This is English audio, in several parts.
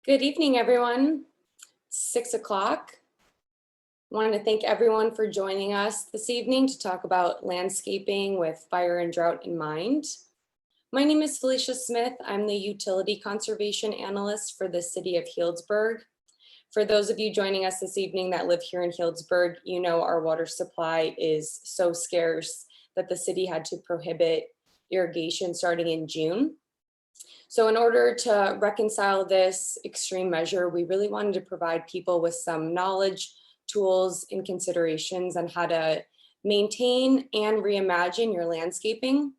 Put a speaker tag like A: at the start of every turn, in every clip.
A: Good evening, everyone. 6 o'clock. I want to thank everyone for joining us this evening to talk about landscaping with fire and drought in mind. My name is Felicia Smith. I'm the Utility Conservation Analyst for the City of Healdsburg. For those of you joining us this evening that live here in Healdsburg, you know our water supply is so scarce that the city had to prohibit irrigation starting in June. So in order to reconcile this extreme measure, we really wanted to provide people with some knowledge, tools, and considerations on how to maintain and reimagine your landscaping.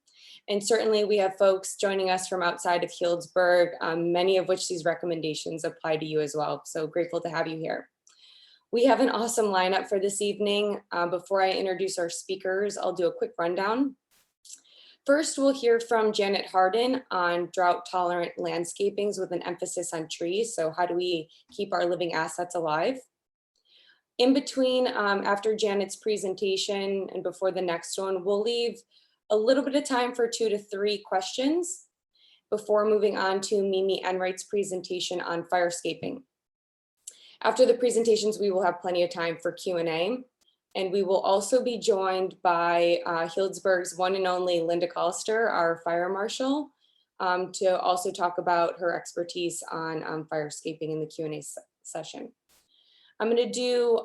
A: And certainly we have folks joining us from outside of Healdsburg, many of which these recommendations apply to you as well. So grateful to have you here. We have an awesome lineup for this evening. Before I introduce our speakers, I'll do a quick rundown. First, we'll hear from Janet Hartin on drought-tolerant landscapings with an emphasis on trees. So how do we keep our living assets alive? In between, after Janet's presentation and before the next one, we'll leave a little bit of time for 2 to 3 questions before moving on to Mimi Enright's presentation on firescaping. After the presentations, we will have plenty of time for Q&A. And we will also be joined by Healdsburg's one and only Linda Collister, our fire marshal, to also talk about her expertise on firescaping in the Q&A session. I'm going to do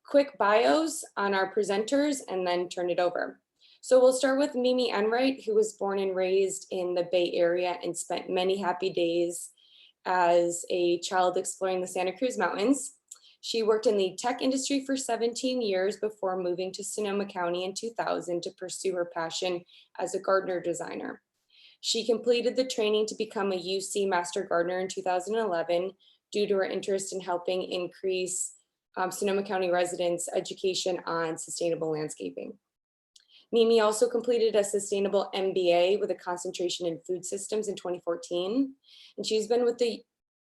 A: quick bios on our presenters and then turn it over. So we'll start with Mimi Enright, who was born and raised in the Bay Area and spent many happy days as a child exploring the Santa Cruz Mountains. She worked in the tech industry for 17 years before moving to Sonoma County in 2000 to pursue her passion as a gardener designer. She completed the training to become a UC Master Gardener in 2011 due to her interest in helping increase Sonoma County residents' education on sustainable landscaping. Mimi also completed a sustainable MBA with a concentration in food systems in 2014, and she's been with the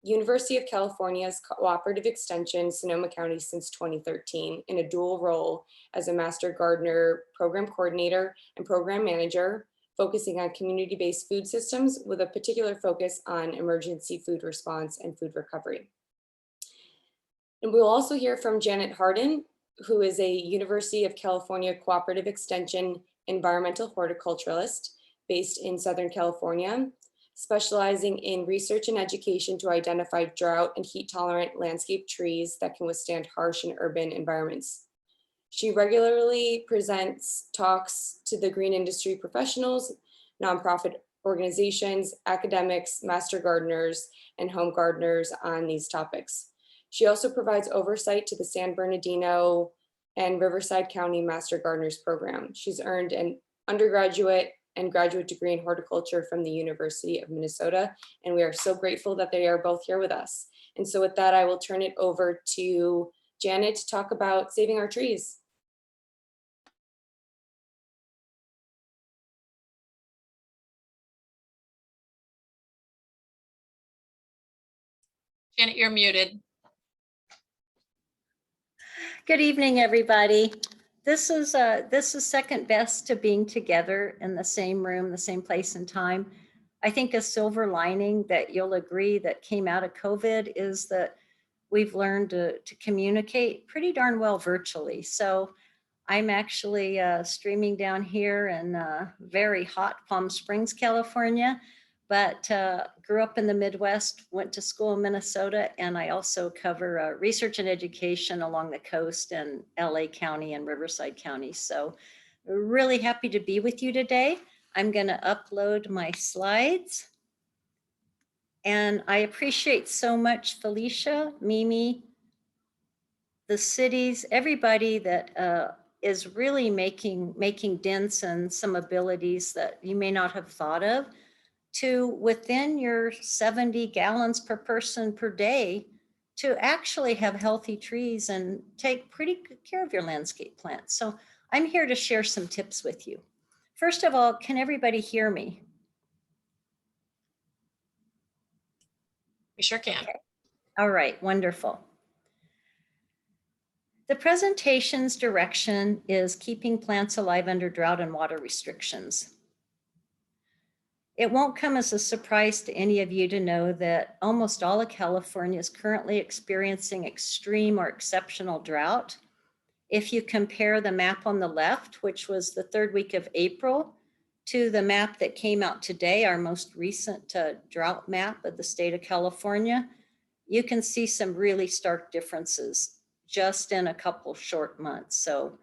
A: University of California's Cooperative Extension, Sonoma County since 2013 in a dual role as a Master Gardener Program Coordinator and Program Manager, focusing on community-based food systems with a particular focus on emergency food response and food recovery. And we'll also hear from Janet Hartin, who is a University of California Cooperative Extension environmental horticulturalist based in Southern California, specializing in research and education to identify drought and heat tolerant landscape trees that can withstand harsh and urban environments. She regularly presents talks to the green industry professionals, nonprofit organizations, academics, master gardeners, and home gardeners on these topics. She also provides oversight to the San Bernardino and Riverside County Master Gardeners Program. She's earned an undergraduate and graduate degree in horticulture from the University of Minnesota. And we are so grateful that they are both here with us. And so with that, I will turn it over to Janet to talk about saving our trees.
B: Janet, you're muted.
C: Good evening, everybody. This is second best to being together in the same room, the same place and time. I think a silver lining that you'll agree that came out of COVID is that we've learned to communicate pretty darn well virtually. So I'm actually streaming down here in very hot Palm Springs, California, but grew up in the Midwest, went to school in Minnesota, and I also cover research and education along the coast in LA County and Riverside County. So really happy to be with you today. I'm going to upload my slides. And I appreciate so much Felicia, Mimi, the cities, everybody that is really making dents and some abilities that you may not have thought of to within your 70 gallons per person per day to actually have healthy trees and take pretty good care of your landscape plants. So I'm here to share some tips with you. First of all, can everybody hear me?
B: We sure can.
C: Okay. All right, wonderful. The presentation's direction is keeping plants alive under drought and water restrictions. It won't come as a surprise to any of you to know that almost all of California is currently experiencing extreme or exceptional drought. If you compare the map on the left, which was the third week of April, to the map that came out today, our most recent drought map of the state of California, you can see some really stark differences just in a couple short months. So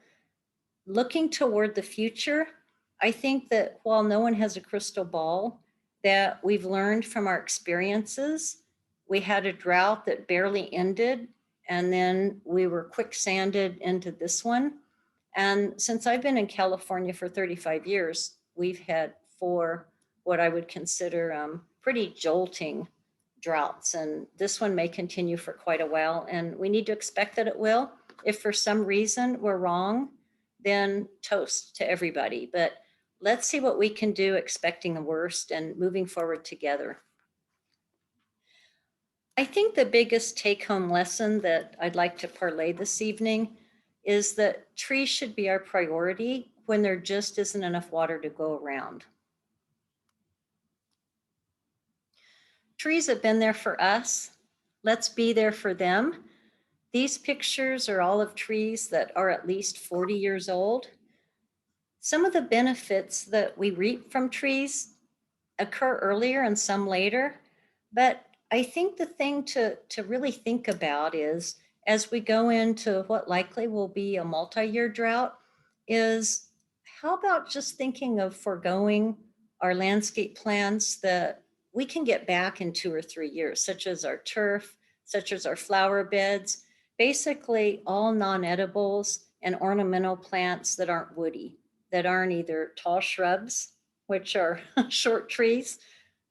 C: looking toward the future, I think that while no one has a crystal ball, that we've learned from our experiences. We had a drought that barely ended, and then we were quicksanded into this one. And since I've been in California for 35 years, we've had 4 what I would consider pretty jolting droughts. And this one may continue for quite a while, and we need to expect that it will. If for some reason we're wrong, then toast to everybody. But let's see what we can do, expecting the worst and moving forward together. I think the biggest take-home lesson that I'd like to parlay this evening is that trees should be our priority when there just isn't enough water to go around. Trees have been there for us. Let's be there for them. These pictures are all of trees that are at least 40 years old. Some of the benefits that we reap from trees occur earlier and some later, but I think the thing to really think about is, as we go into what likely will be a multi-year drought, is how about just thinking of foregoing our landscape plants that we can get back in 2 or 3 years, such as our turf, such as our flower beds, basically all non-edibles and ornamental plants that aren't woody, that aren't either tall shrubs, which are short trees.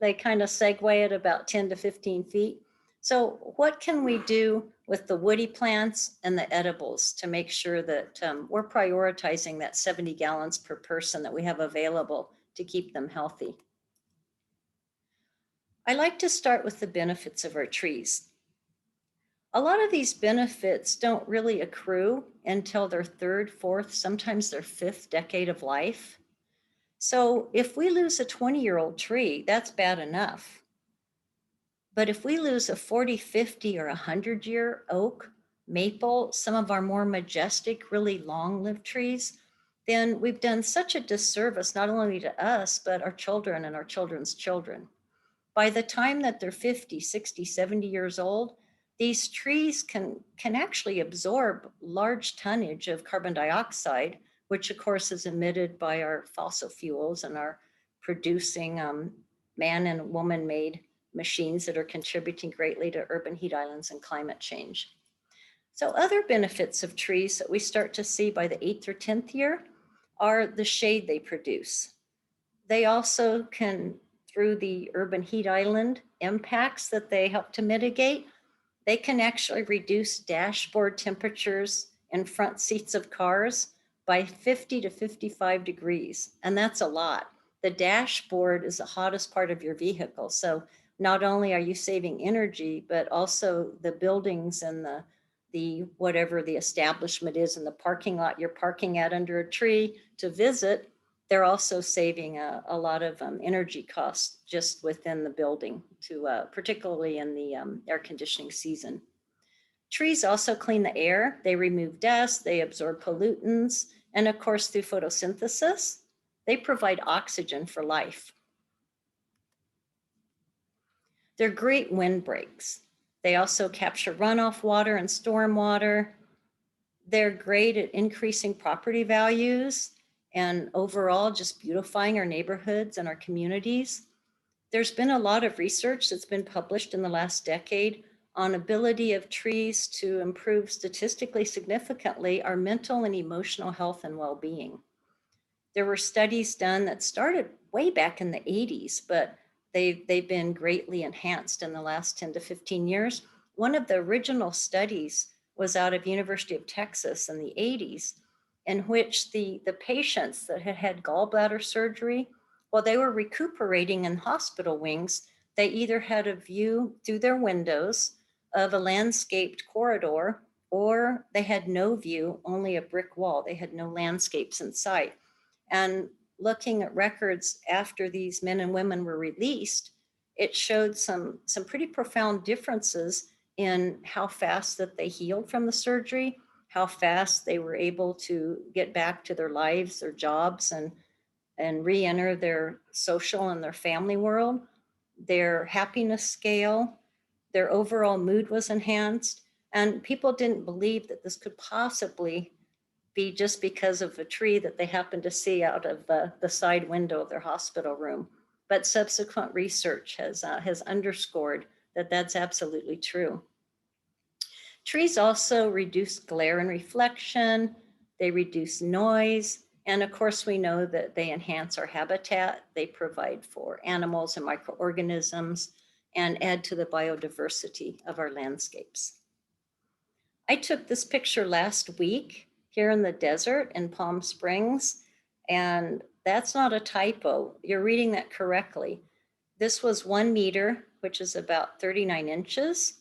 C: They kind of segue at about 10 to 15 feet. So what can we do with the woody plants and the edibles to make sure that we're prioritizing that 70 gallons per person that we have available to keep them healthy? I like to start with the benefits of our trees. A lot of these benefits don't really accrue until their 3rd, 4th, sometimes their 5th decade of life. So if we lose a 20-year-old tree, that's bad enough. But if we lose a 40, 50, or 100-year oak, maple, some of our more majestic, really long-lived trees, then we've done such a disservice, not only to us, but our children and our children's children. By the time that they're 50, 60, 70 years old, these trees can actually absorb large tonnage of carbon dioxide, which of course is emitted by our fossil fuels and our producing man and woman made machines that are contributing greatly to urban heat islands and climate change. So other benefits of trees that we start to see by the 8th or 10th year are the shade they produce. They also can, through the urban heat island impacts that they help to mitigate, they can actually reduce dashboard temperatures in front seats of cars by 50 to 55 degrees. And that's a lot. The dashboard is the hottest part of your vehicle. So not only are you saving energy, but also the buildings and the whatever the establishment is in the parking lot you're parking at under a tree to visit, they're also saving a lot of energy costs just within the building, to particularly in the air conditioning season. Trees also clean the air. They remove dust, they absorb pollutants, and of course through photosynthesis, they provide oxygen for life. They're great windbreaks. They also capture runoff water and storm water. They're great at increasing property values and overall just beautifying our neighborhoods and our communities. There's been a lot of research that's been published in the last decade on ability of trees to improve statistically significantly our mental and emotional health and well-being. There were studies done that started way back in the 80s, but they've been greatly enhanced in the last 10 to 15 years. One of the original studies was out of University of Texas in the 80s, in which the patients that had had gallbladder surgery, while they were recuperating in hospital wings, they either had a view through their windows of a landscaped corridor, or they had no view, only a brick wall. They had no landscapes in sight. And looking at records after these men and women were released, it showed some pretty profound differences in how fast that they healed from the surgery, how fast they were able to get back to their lives, their jobs, and re-enter their social and their family world. Their happiness scale, their overall mood was enhanced, and people didn't believe that this could possibly be just because of a tree that they happened to see out of the side window of their hospital room. But subsequent research has underscored that that's absolutely true. Trees also reduce glare and reflection, they reduce noise, and of course we know that they enhance our habitat, they provide for animals and microorganisms, and add to the biodiversity of our landscapes. I took this picture last week here in the desert in Palm Springs, and that's not a typo. You're reading that correctly. This was 1 meter, which is about 39 inches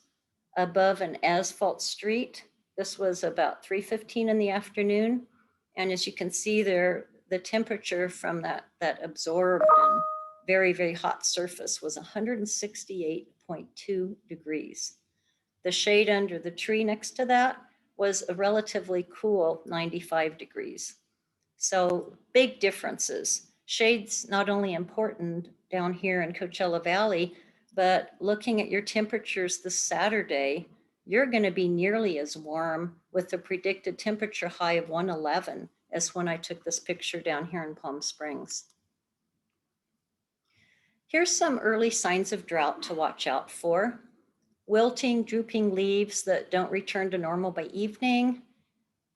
C: above an asphalt street. This was about 3:15 in the afternoon. And as you can see there, the temperature from that absorbed and very, very hot surface was 168.2 degrees. The shade under the tree next to that was a relatively cool 95 degrees. So big differences. Shade's not only important down here in Coachella Valley, but looking at your temperatures this Saturday, you're going to be nearly as warm with a predicted temperature high of 111 as when I took this picture down here in Palm Springs. Here's some early signs of drought to watch out for. Wilting, drooping leaves that don't return to normal by evening,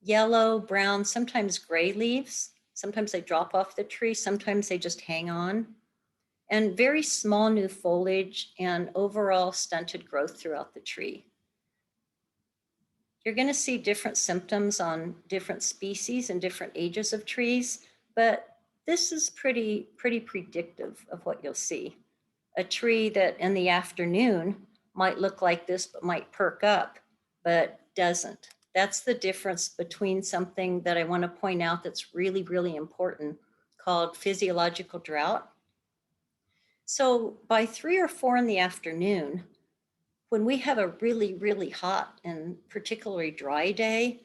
C: yellow, brown, sometimes gray leaves. Sometimes they drop off the tree, sometimes they just hang on. And very small new foliage and overall stunted growth throughout the tree. You're going to see different symptoms on different species and different ages of trees, but this is pretty predictive of what you'll see. A tree that in the afternoon might look like this, but might perk up, but doesn't. That's the difference between something that I want to point out that's really, really important called physiological drought. So by 3 or 4 in the afternoon, when we have a really, really hot and particularly dry day,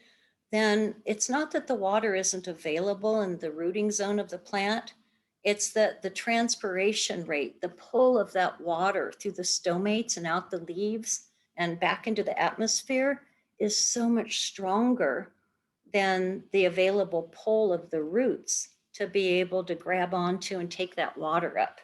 C: then it's not that the water isn't available in the rooting zone of the plant. It's that the transpiration rate, the pull of that water through the stomates and out the leaves and back into the atmosphere is so much stronger than the available pull of the roots to be able to grab onto and take that water up.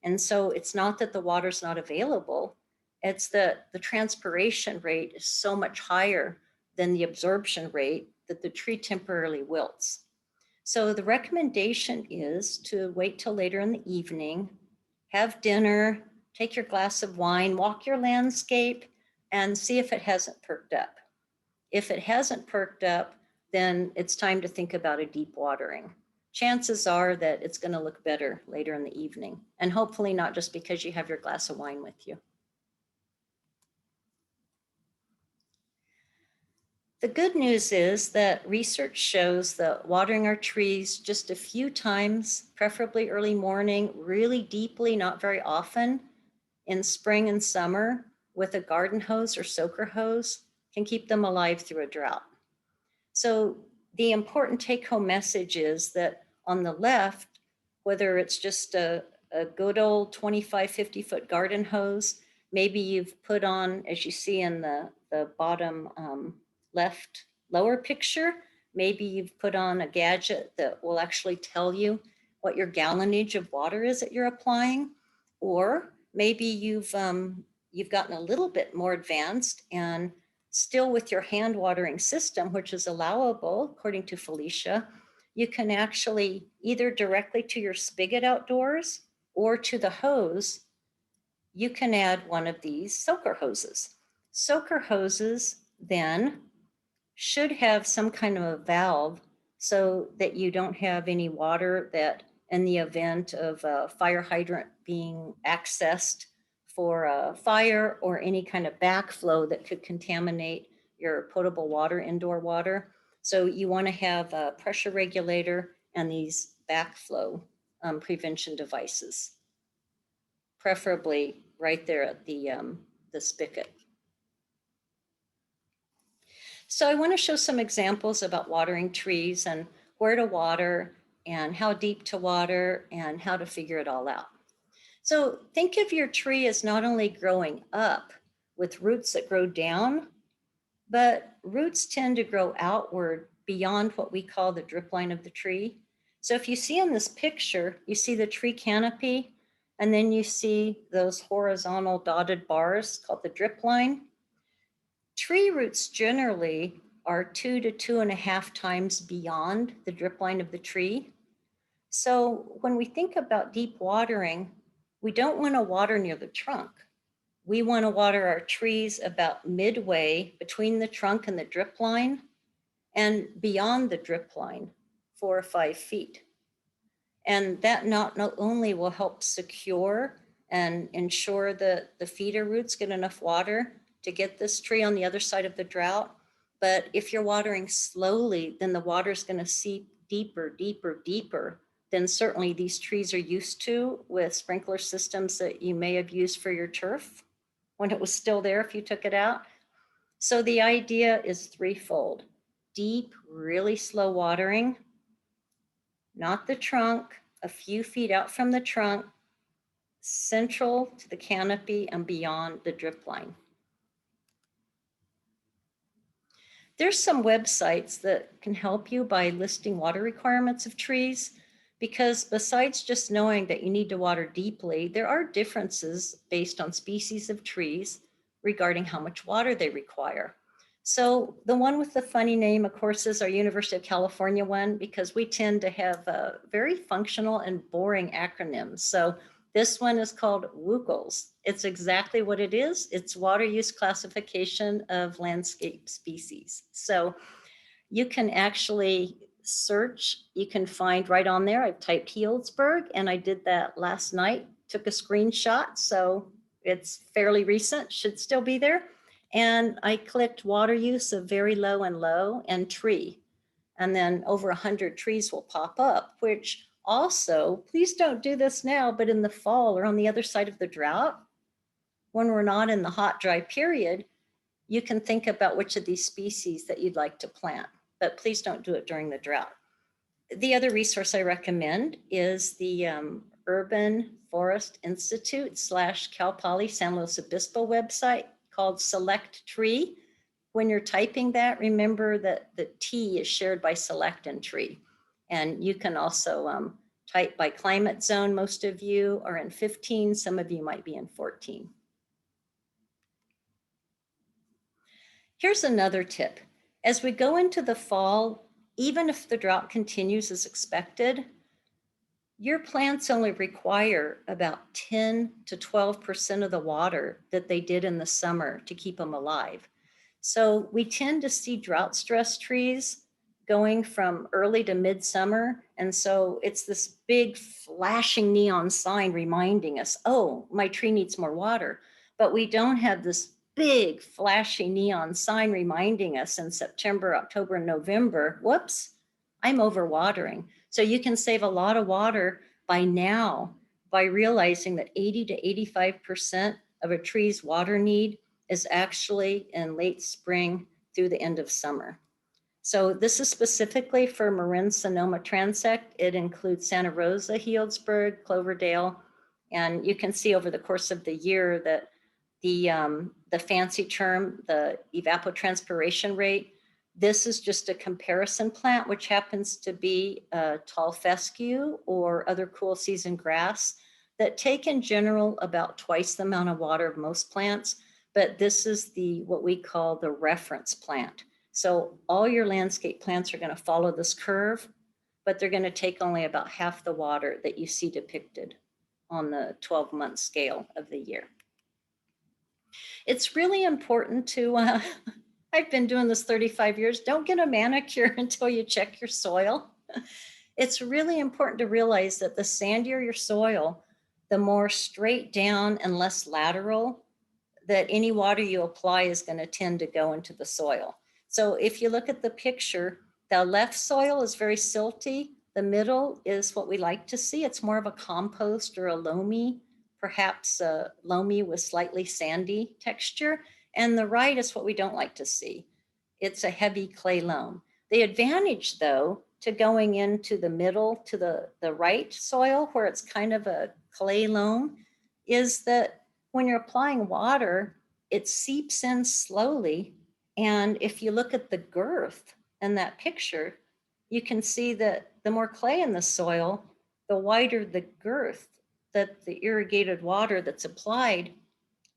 C: And so it's not that the water's not available, it's that the transpiration rate is so much higher than the absorption rate that the tree temporarily wilts. So the recommendation is to wait till later in the evening, have dinner, take your glass of wine, walk your landscape, and see if it hasn't perked up. If it hasn't perked up, then it's time to think about a deep watering. Chances are that it's going to look better later in the evening, and hopefully not just because you have your glass of wine with you. The good news is that research shows that watering our trees just a few times, preferably early morning, really deeply, not very often, in spring and summer with a garden hose or soaker hose can keep them alive through a drought. So the important take-home message is that on the left, whether it's just a good old 25, 50-foot garden hose, maybe you've put on, as you see in the bottom left lower picture, maybe you've put on a gadget that will actually tell you what your gallonage of water is that you're applying, or maybe you've gotten a little bit more advanced and still with your hand watering system, which is allowable according to Felicia, you can actually either directly to your spigot outdoors or to the hose, you can add one of these soaker hoses. Soaker hoses then should have some kind of a valve so that you don't have any water that in the event of a fire hydrant being accessed for a fire or any kind of backflow that could contaminate your potable water, indoor water. So you want to have a pressure regulator and these backflow prevention devices, preferably right there at the spigot. So I want to show some examples about watering trees and where to water and how deep to water and how to figure it all out. So think of your tree as not only growing up with roots that grow down, but roots tend to grow outward beyond what we call the drip line of the tree. So if you see in this picture, you see the tree canopy, and then you see those horizontal dotted bars called the drip line. Tree roots generally are 2 to 2.5 times beyond the drip line of the tree. So when we think about deep watering, we don't want to water near the trunk. We want to water our trees about midway between the trunk and the drip line and beyond the drip line, 4 or 5 feet. And that not only will help secure and ensure that the feeder roots get enough water to get this tree on the other side of the drought, but if you're watering slowly, then the water is going to seep deeper, deeper, deeper than certainly these trees are used to with sprinkler systems that you may have used for your turf when it was still there if you took it out. So the idea is threefold: deep, really slow watering, not the trunk, a few feet out from the trunk, central to the canopy and beyond the drip line. There's some websites that can help you by listing water requirements of trees, because besides just knowing that you need to water deeply, there are differences based on species of trees regarding how much water they require. So the one with the funny name, of course, is our University of California one, because we tend to have very functional and boring acronyms. So this one is called WUCLS. It's exactly what it is. It's Water Use Classification of Landscape Species. So you can actually search, you can find right on there. I've typed Healdsburg, and I did that last night, took a screenshot. So it's fairly recent, should still be there. And I clicked water use of very low and low and tree. And then over 100 trees will pop up, which also, please don't do this now, but in the fall or on the other side of the drought, when we're not in the hot, dry period, you can think about which of these species that you'd like to plant, but please don't do it during the drought. The other resource I recommend is the Urban Forest Institute / Cal Poly San Luis Obispo website called Select Tree. When you're typing that, remember that the T is shared by Select and Tree. And you can also type by climate zone. Most of you are in 15, some of you might be in 14. Here's another tip. As we go into the fall, even if the drought continues as expected, your plants only require about 10 to 12% of the water that they did in the summer to keep them alive. So we tend to see drought stress trees going from early to midsummer. And so it's this big flashing neon sign reminding us, oh, my tree needs more water. But we don't have this big flashy neon sign reminding us in September, October, and November, whoops, I'm overwatering. So you can save a lot of water by now by realizing that 80 to 85% of a tree's water need is actually in late spring through the end of summer. So this is specifically for Marin Sonoma transect. It includes Santa Rosa, Healdsburg, Cloverdale, and you can see over the course of the year that the fancy term, the evapotranspiration rate, this is just a comparison plant, which happens to be a tall fescue or other cool season grass that take in general about twice the amount of water of most plants. But this is what we call the reference plant. So all your landscape plants are going to follow this curve, but they're going to take only about half the water that you see depicted on the 12-month scale of the year. It's really important to, I've been doing this 35 years, don't get a manicure until you check your soil. It's really important to realize that the sandier your soil, the more straight down and less lateral that any water you apply is going to tend to go into the soil. So if you look at the picture, the left soil is very silty, The middle is what we like to see. It's more of a compost or a loamy, perhaps a loamy with slightly sandy texture. And the right is what we don't like to see. It's a heavy clay loam. The advantage, though, to going into the middle to the right soil where it's kind of a clay loam is that when you're applying water, it seeps in slowly. And if you look at the girth in that picture, you can see that the more clay in the soil, the wider the girth that the irrigated water that's applied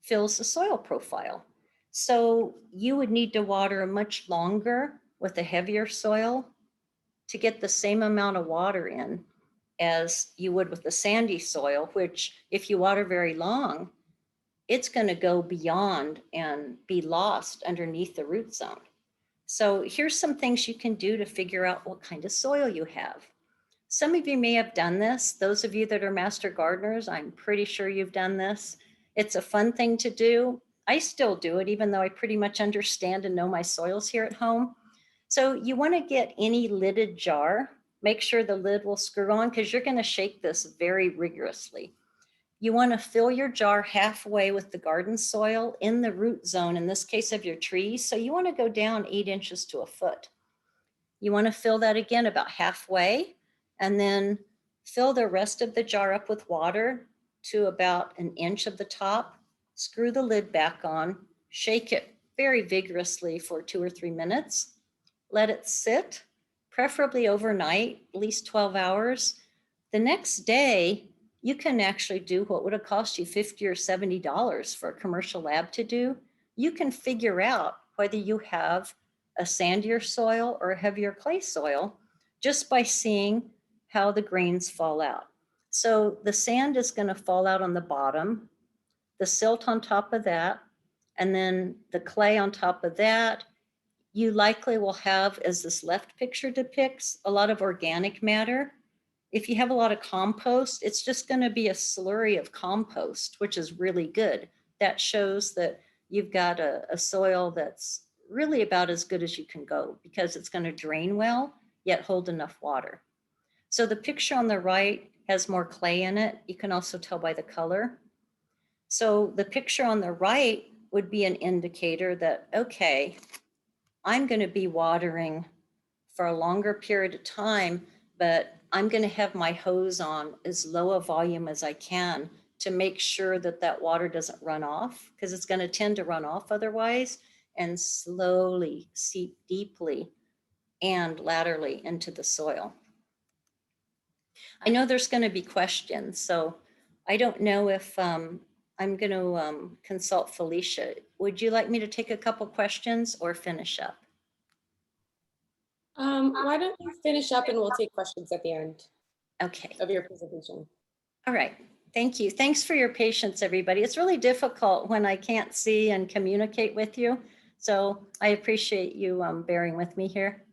C: fills the soil profile. So you would need to water much longer with a heavier soil to get the same amount of water in as you would with the sandy soil, which if you water very long, it's going to go beyond and be lost underneath the root zone. So here's some things you can do to figure out what kind of soil you have. Some of you may have done this. Those of you that are master gardeners, I'm pretty sure you've done this. It's a fun thing to do. I still do it, even though I pretty much understand and know my soils here at home. So you want to get any lidded jar, make sure the lid will screw on because you're going to shake this very rigorously. You want to fill your jar halfway with the garden soil in the root zone, in this case of your trees. So you want to go down 8 inches to a foot. You want to fill that again about halfway and then fill the rest of the jar up with water to about 1 inch of the top. Screw the lid back on, shake it very vigorously for 2 or 3 minutes. Let it sit, preferably overnight, at least 12 hours. The next day, you can actually do what would have cost you $50 or $70 for a commercial lab to do. You can figure out whether you have a sandier soil or a heavier clay soil just by seeing how the grains fall out. So the sand is going to fall out on the bottom, the silt on top of that, and then the clay on top of that. You likely will have, as this left picture depicts, a lot of organic matter. If you have a lot of compost, it's just going to be a slurry of compost, which is really good. That shows that you've got a soil that's really about as good as you can go because it's going to drain well, yet hold enough water. So the picture on the right has more clay in it. You can also tell by the color. So the picture on the right would be an indicator that, okay, I'm going to be watering for a longer period of time, but I'm going to have my hose on as low a volume as I can to make sure that that water doesn't run off, because it's going to tend to run off otherwise, and slowly seep deeply and laterally into the soil. I know there's going to be questions, so I don't know if I'm going to consult Felicia. Would you like me to take a couple questions or finish up?
A: Why don't you finish up and we'll take questions at the end
C: Okay.
A: of your presentation.
C: All right. Thank you. Thanks for your patience, everybody. It's really difficult when I can't see and communicate with you. So I appreciate you bearing with me here.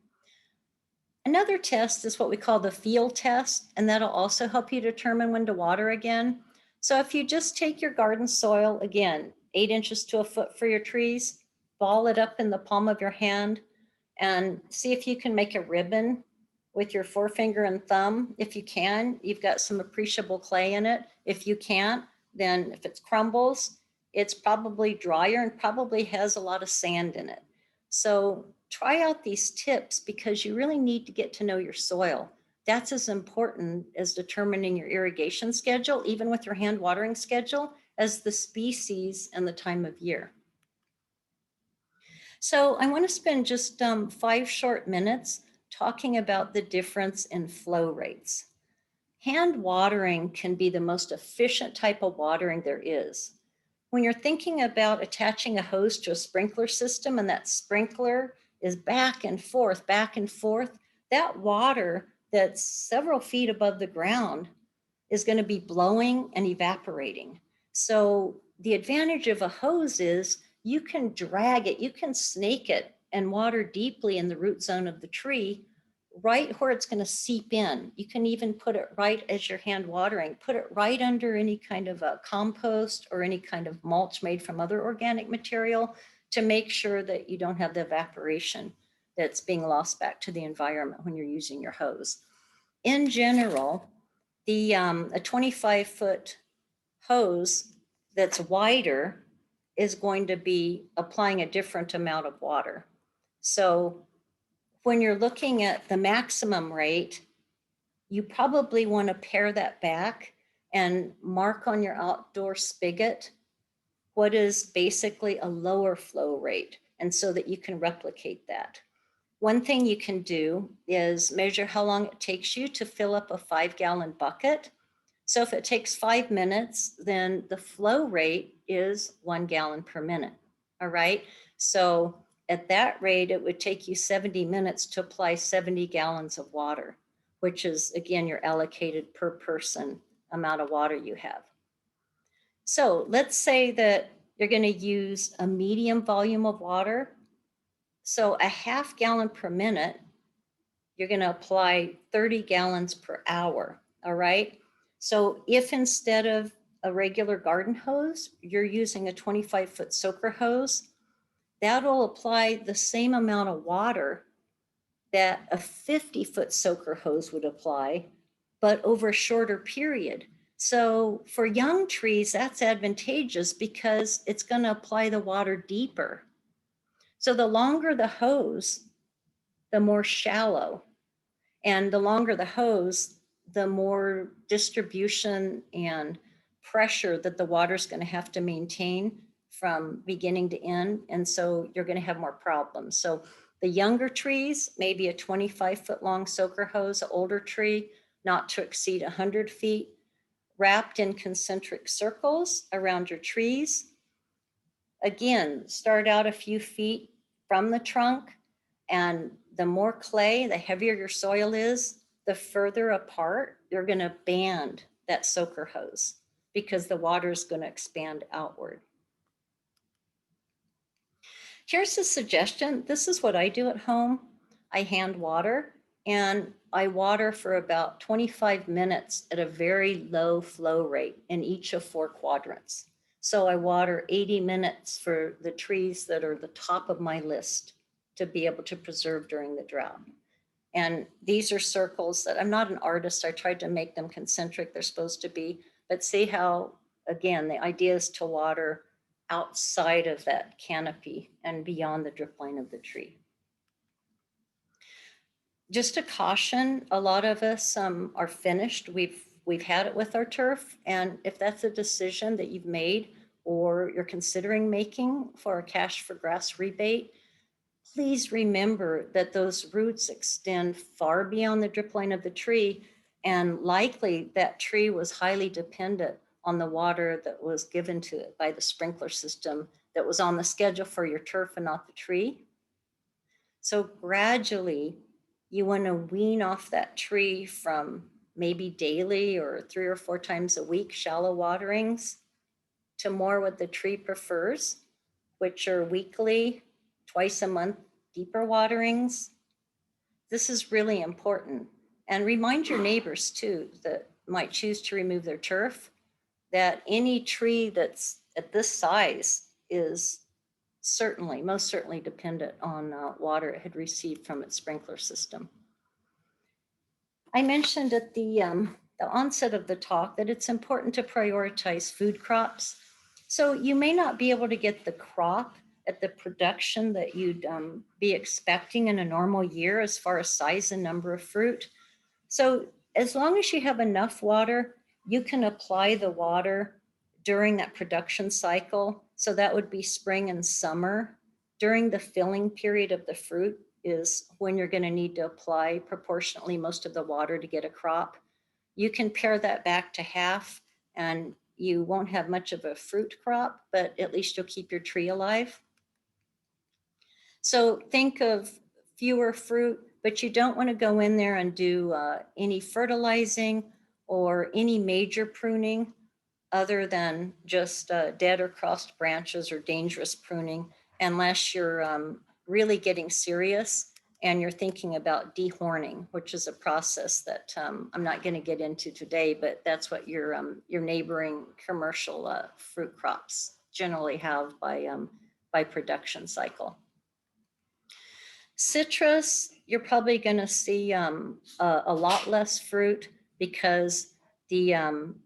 C: Another test is what we call the field test, and that'll also help you determine when to water again. So if you just take your garden soil, again, 8 inches to a foot for your trees, ball it up in the palm of your hand, and see if you can make a ribbon with your forefinger and thumb. If you can, you've got some appreciable clay in it. If you can't, then if it crumbles, it's probably drier and probably has a lot of sand in it. So try out these tips because you really need to get to know your soil. That's as important as determining your irrigation schedule, even with your hand watering schedule, as the species and the time of year. So I want to spend just 5 short minutes talking about the difference in flow rates. Hand watering can be the most efficient type of watering there is. When you're thinking about attaching a hose to a sprinkler system and that sprinkler is back and forth, that water that's several feet above the ground is going to be blowing and evaporating. So the advantage of a hose is you can drag it, you can snake it and water deeply in the root zone of the tree, right where it's going to seep in. You can even put it right as you're hand watering, put it right under any kind of a compost or any kind of mulch made from other organic material to make sure that you don't have the evaporation that's being lost back to the environment when you're using your hose. in general, a 25-foot hose that's wider is going to be applying a different amount of water. So when you're looking at the maximum rate, you probably want to pare that back and mark on your outdoor spigot what is basically a lower flow rate, and so that you can replicate that. One thing you can do is measure how long it takes you to fill up a 5-gallon bucket. So if it takes 5 minutes, then the flow rate is 1 gallon per minute. All right. So at that rate, it would take you 70 minutes to apply 70 gallons of water, which is, again, your allocated per person amount of water you have. So let's say that you're going to use a medium volume of water. So a 1/2 gallon per minute, you're going to apply 30 gallons per hour. All right. So if instead of a regular garden hose, you're using a 25-foot soaker hose, that'll apply the same amount of water that a 50-foot soaker hose would apply, but over a shorter period. So for young trees, that's advantageous because it's going to apply the water deeper. So the longer the hose, the more shallow. And the longer the hose, the more distribution and pressure that the water is going to have to maintain from beginning to end. And so you're going to have more problems. So the younger trees, maybe a 25-foot long soaker hose, an older tree, not to exceed 100 feet, wrapped in concentric circles around your trees. Again, start out a few feet from the trunk, and the more clay, the heavier your soil is, the further apart you're going to band that soaker hose because the water is going to expand outward. Here's a suggestion. This is what I do at home. I hand water, and I water for about 25 minutes at a very low flow rate in each of 4 quadrants. So I water 80 minutes for the trees that are the top of my list to be able to preserve during the drought. And these are circles that I'm not an artist. I tried to make them concentric. They're supposed to be, but see how, again, the idea is to water outside of that canopy and beyond the drip line of the tree. Just a caution, a lot of us are finished. We've had it with our turf. And if that's a decision that you've made or you're considering making for a cash for grass rebate, please remember that those roots extend far beyond the drip line of the tree, and likely that tree was highly dependent on the water that was given to it by the sprinkler system that was on the schedule for your turf and not the tree. So gradually, you want to wean off that tree from maybe daily or 3 or 4 times a week shallow waterings to more what the tree prefers, which are weekly, twice a month, deeper waterings. This is really important. And remind your neighbors too that might choose to remove their turf that any tree that's at this size is certainly, most certainly dependent on water it had received from its sprinkler system. I mentioned at the onset of the talk that it's important to prioritize food crops. So you may not be able to get the crop at the production that you'd be expecting in a normal year as far as size and number of fruit. So as long as you have enough water, you can apply the water during that production cycle. So that would be spring and summer. During the filling period of the fruit is when you're going to need to apply proportionately most of the water to get a crop. You can pare that back to half and you won't have much of a fruit crop, but at least you'll keep your tree alive. So think of fewer fruit, but you don't want to go in there and do any fertilizing or any major pruning other than just dead or crossed branches or dangerous pruning, unless you're really getting serious and you're thinking about dehorning, which is a process that I'm not going to get into today, but that's what your neighboring commercial fruit crops generally have by production cycle. Citrus, you're probably going to see a lot less fruit because the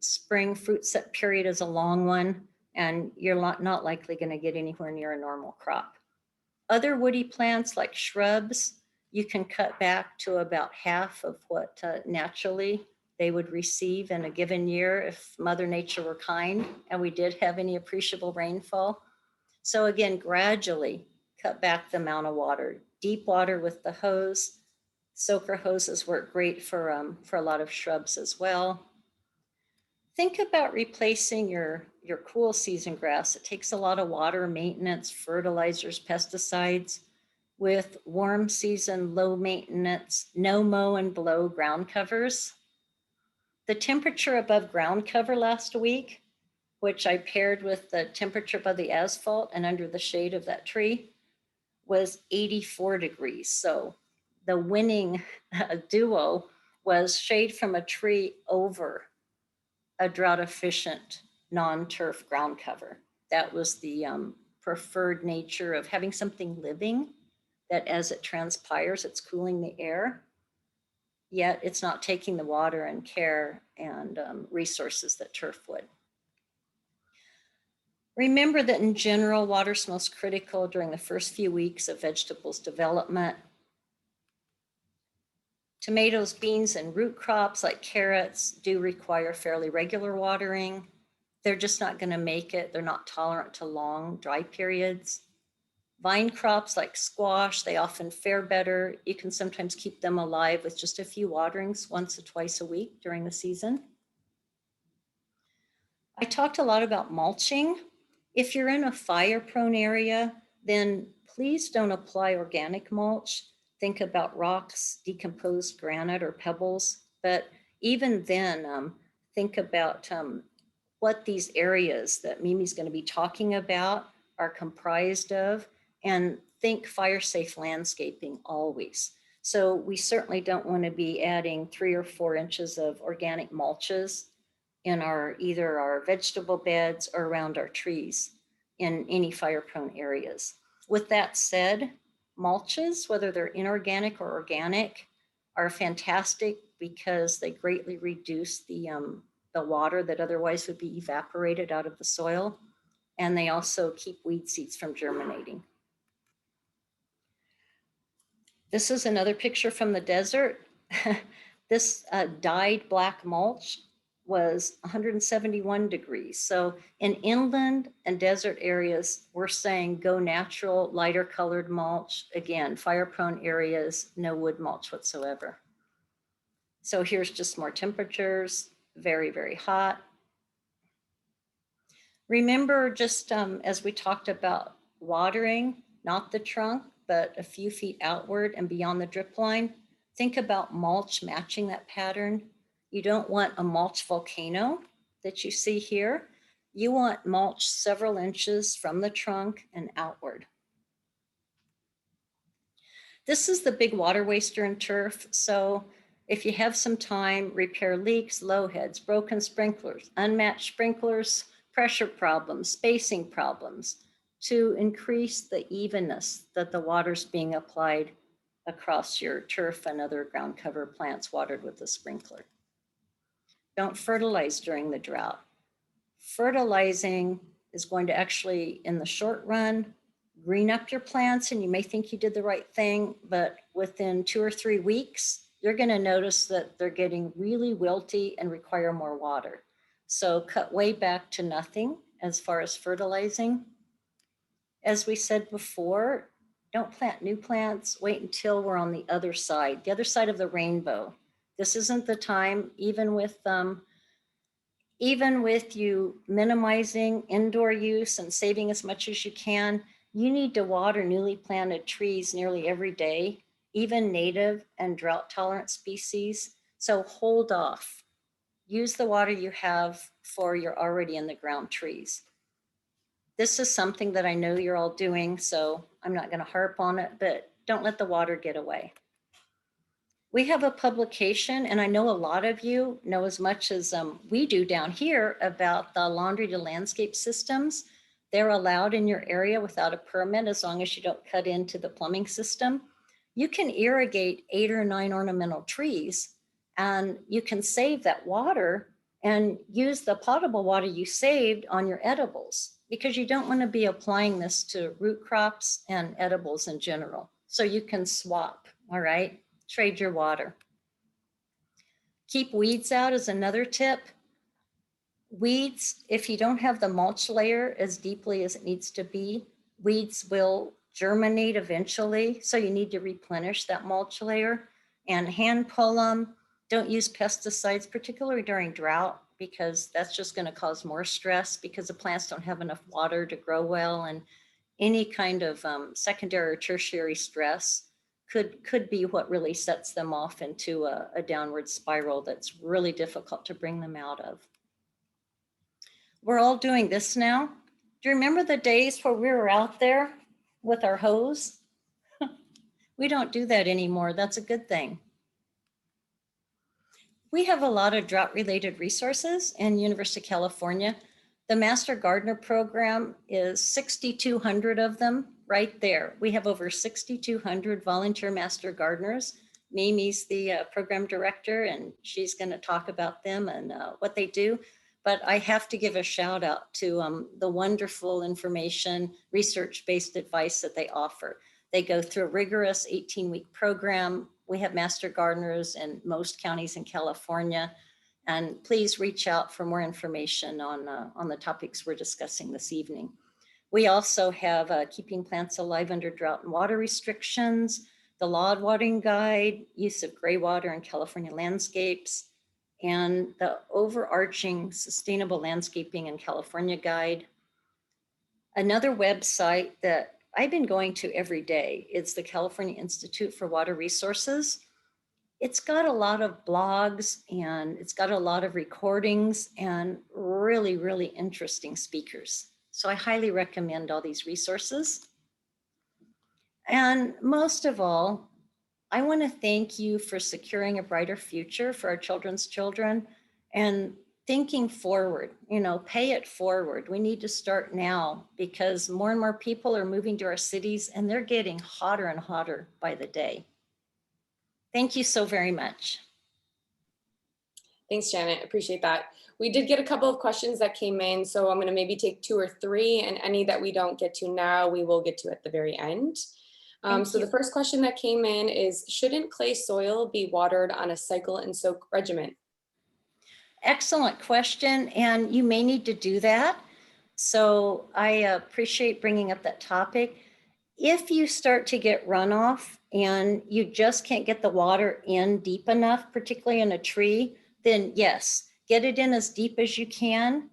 C: spring fruit set period is a long one, and you're not likely going to get anywhere near a normal crop. Other woody plants like shrubs, you can cut back to about half of what naturally they would receive in a given year if Mother Nature were kind and we did have any appreciable rainfall. So again, gradually cut back the amount of water. Deep water with the hose. Soaker hoses work great for a lot of shrubs as well. Think about replacing your cool season grass. It takes a lot of water, maintenance, fertilizers, pesticides, with warm season, low maintenance, no mow and blow ground covers. The temperature above ground cover last week, which I paired with the temperature above the asphalt and under the shade of that tree, was 84 degrees. So the winning duo was shade from a tree over a drought efficient non-turf ground cover. That was the preferred nature of having something living that as it transpires, it's cooling the air, yet it's not taking the water and care and resources that turf would. Remember that in general, water is most critical during the first few weeks of vegetables development. Tomatoes, beans, and root crops like carrots do require fairly regular watering. They're just not going to make it. They're not tolerant to long dry periods. Vine crops like squash, they often fare better. You can sometimes keep them alive with just a few waterings once or twice a week during the season. I talked a lot about mulching. If you're in a fire-prone area, then please don't apply organic mulch. Think about rocks, decomposed granite or pebbles. But even then, think about what these areas that Mimi's going to be talking about are comprised of, and think fire-safe landscaping always. So we certainly don't want to be adding 3 or 4 inches of organic mulches in either our vegetable beds or around our trees in any fire-prone areas. With that said, mulches, whether they're inorganic or organic, are fantastic because they greatly reduce the water that otherwise would be evaporated out of the soil, and they also keep weed seeds from germinating. This is another picture from the desert. This dyed black mulch was 171 degrees. So in inland and desert areas, we're saying go natural, lighter colored mulch. Again, fire-prone areas, no wood mulch whatsoever. So here's just more temperatures, very, very hot. Remember, just as we talked about watering, not the trunk, but a few feet outward and beyond the drip line, think about mulch matching that pattern. You don't want a mulch volcano that you see here. You want mulch several inches from the trunk and outward. This is the big water waster in turf. So if you have some time, repair leaks, low heads, broken sprinklers, unmatched sprinklers, pressure problems, spacing problems, to increase the evenness that the water's being applied across your turf and other ground cover plants watered with a sprinkler. Don't fertilize during the drought. Fertilizing is going to actually, in the short run, green up your plants, and you may think you did the right thing, but within 2 or 3 weeks, you're going to notice that they're getting really wilty and require more water. So cut way back to nothing as far as fertilizing. As we said before, don't plant new plants. Wait until we're on the other side of the rainbow. This isn't the time, even with you minimizing indoor use and saving as much as you can, you need to water newly planted trees nearly every day, even native and drought tolerant species. So hold off. Use the water you have for your already in the ground trees. This is something that I know you're all doing, so I'm not going to harp on it, but don't let the water get away. We have a publication, and I know a lot of you know as much as we do down here about the laundry to landscape systems. They're allowed in your area without a permit as long as you don't cut into the plumbing system. you can irrigate 8 or 9 ornamental trees, and you can save that water and use the potable water you saved on your edibles, because you don't want to be applying this to root crops and edibles in general. So you can swap, all right? Trade your water. Keep weeds out is another tip. Weeds, if you don't have the mulch layer as deeply as it needs to be, weeds will germinate eventually. So you need to replenish that mulch layer and hand pull them. Don't use pesticides, particularly during drought, because that's just going to cause more stress because the plants don't have enough water to grow well. And any kind of secondary or tertiary stress could be what really sets them off into a downward spiral that's really difficult to bring them out of. We're all doing this now. Do you remember the days where we were out there with our hose? We don't do that anymore. That's a good thing. We have a lot of drought-related resources in University of California. The Master Gardener program is 6,200 of them right there. We have over 6,200 volunteer Master Gardeners. Mimi's the program director, and she's going to talk about them and what they do. But I have to give a shout out to the wonderful information, research-based advice that they offer. They go through a rigorous 18-week program. We have Master Gardeners in most counties in California. And please reach out for more information on the topics we're discussing this evening. We also have Keeping Plants Alive Under Drought and Water Restrictions, the Lawn Watering Guide, use of gray water in California landscapes, and the overarching Sustainable Landscaping in California Guide. Another website that I've been going to every day is the California Institute for Water Resources. It's got a lot of blogs and it's got a lot of recordings and really, really interesting speakers. So I highly recommend all these resources. And most of all, I want to thank you for securing a brighter future for our children's children and thinking forward, pay it forward. We need to start now because more and more people are moving to our cities and they're getting hotter and hotter by the day. Thank you so very much.
A: Thanks, Janet. Appreciate that. We did get a couple of questions that came in, so I'm going to maybe take 2 or 3, and any that we don't get to now, we will get to at the very end. So the first question that came in is, shouldn't clay soil be watered on a cycle and soak regimen?
C: Excellent question, and you may need to do that. So I appreciate bringing up that topic. If you start to get runoff and you just can't get the water in deep enough, particularly in a tree, then yes, get it in as deep as you can.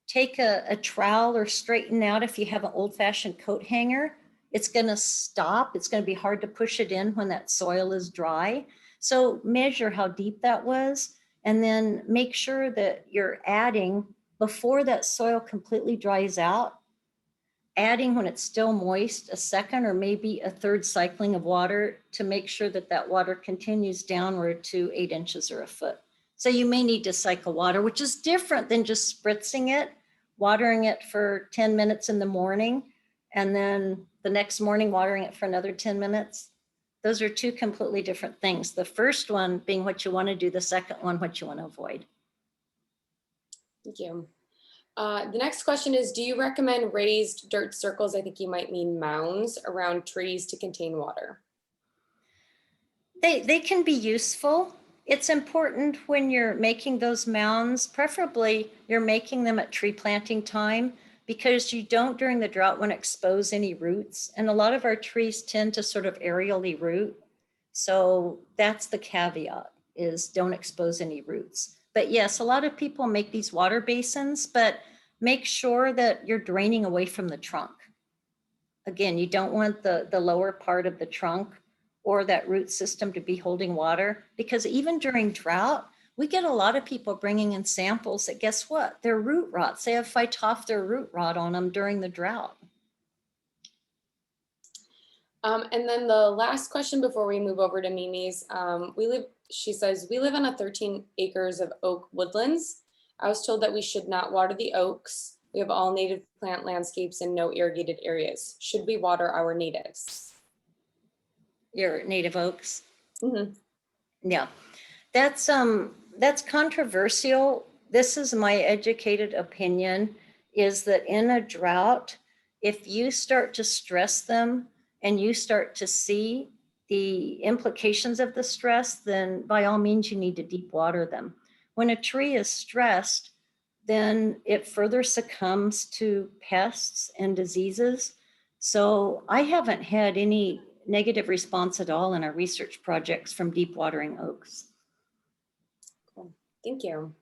C: Take a trowel or straighten out if you have an old-fashioned coat hanger. It's going to stop. It's going to be hard to push it in when that soil is dry. So measure how deep that was, and then make sure that you're adding before that soil completely dries out, adding when it's still moist a second or maybe a third cycling of water to make sure that that water continues downward to 8 inches or a foot. So you may need to cycle water, which is different than just spritzing it, watering it for 10 minutes in the morning, and then the next morning watering it for another 10 minutes. Those are 2 completely different things. The first one being what you want to do, the second one, what you want to avoid.
A: Thank you. The next question is, do you recommend raised dirt circles, I think you might mean mounds, around trees to contain water?
C: They can be useful. It's important when you're making those mounds, preferably you're making them at tree planting time, because you don't during the drought want to expose any roots. And a lot of our trees tend to sort of aerially root. So that's the caveat, is don't expose any roots. But yes, a lot of people make these water basins, but make sure that you're draining away from the trunk. Again, you don't want the lower part of the trunk or that root system to be holding water, because even during drought, we get a lot of people bringing in samples that, guess what? They're root rots. They have Phytophthora root rot on them during the drought.
A: And then the last question before we move over to Mimi's, she says, we live on a 13 acres of oak woodlands. I was told that we should not water the oaks. We have all native plant landscapes and no irrigated areas. Should we water our natives?
C: your native oaks.
A: Mhm.
C: Yeah, that's controversial. This is my educated opinion, is that in a drought, if you start to stress them and you start to see the implications of the stress, then by all means you need to deep water them. When a tree is stressed, then it further succumbs to pests and diseases. So I haven't had any negative response at all in our research projects from deep watering oaks.
A: Cool. Thank you.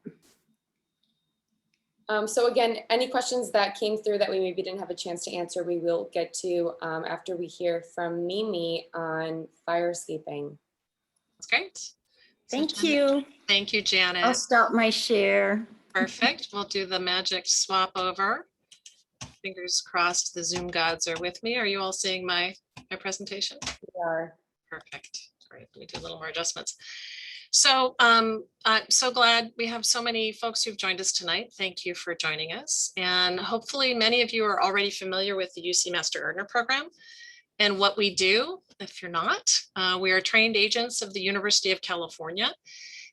A: So again, any questions that came through that we maybe didn't have a chance to answer, we will get to after we hear from Mimi on fire escaping.
B: That's great. So
C: Thank
B: Janet-
C: you.
B: Thank you,
C: I'll
B: Janet.
C: stop my share.
B: Perfect. We'll do the magic swap over. Fingers crossed the Zoom gods are with me. Are you all seeing my presentation?
A: We are.
B: Perfect. Great. Let me do a little more adjustments. So I'm so glad we have so many folks who've joined us tonight. Thank you for joining us. And hopefully many of you are already familiar with the UC Master Gardener program and what we do. If you're not, we are trained agents of the University of California.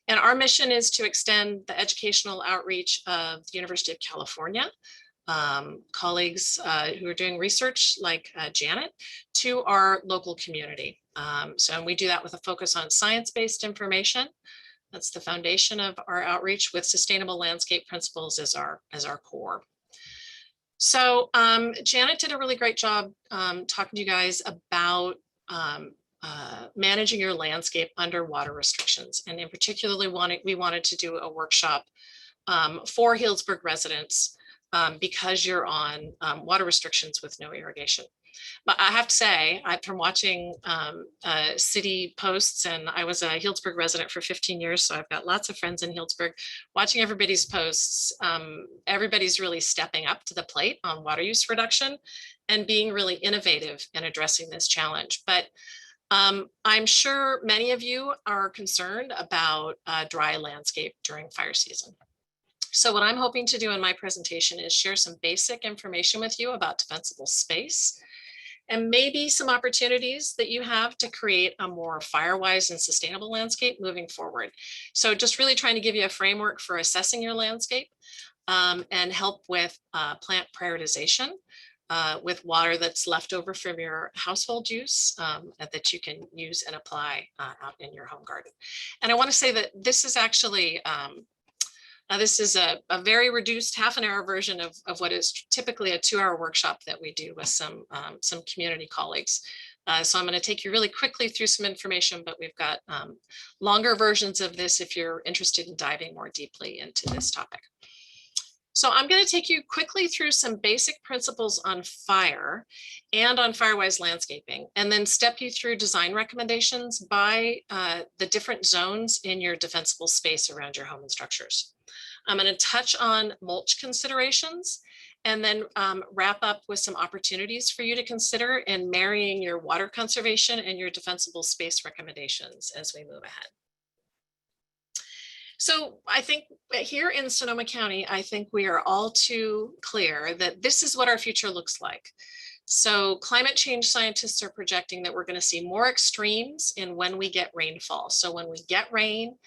B: And our mission is to extend the educational outreach of the University of California, colleagues who are doing research like Janet, to our local community. So we do that with a focus on science-based information. That's the foundation of our outreach, with sustainable landscape principles as our core. So Janet did a really great job talking to you guys about managing your landscape under water restrictions. And in particularly, we wanted to do a workshop for Healdsburg residents because you're on water restrictions with no irrigation. But I have to say, from watching city posts, and I was a Healdsburg resident for 15 years, so I've got lots of friends in Healdsburg, watching everybody's posts, everybody's really stepping up to the plate on water use reduction and being really innovative in addressing this challenge. But I'm sure many of you are concerned about dry landscape during fire season. So what I'm hoping to do in my presentation is share some basic information with you about defensible space, and maybe some opportunities that you have to create a more fire-wise and sustainable landscape moving forward. So just really trying to give you a framework for assessing your landscape and help with plant prioritization with water that's left over from your household use that you can use and apply out in your home garden. And I want to say that this is actually this is a very reduced half-an-hour version of what is typically a 2-hour workshop that we do with some community colleagues. So I'm going to take you really quickly through some information, but we've got longer versions of this if you're interested in diving more deeply into this topic. So I'm going to take you quickly through some basic principles on fire and on fire-wise landscaping, and then step you through design recommendations by the different zones in your defensible space around your home and structures. I'm going to touch on mulch considerations and then wrap up with some opportunities for you to consider in marrying your water conservation and your defensible space recommendations as we move ahead. So I think here in Sonoma County, I think we are all too clear that this is what our future looks like. So climate change scientists are projecting that we're going to see more extremes in when we get rainfall. So when we get rain,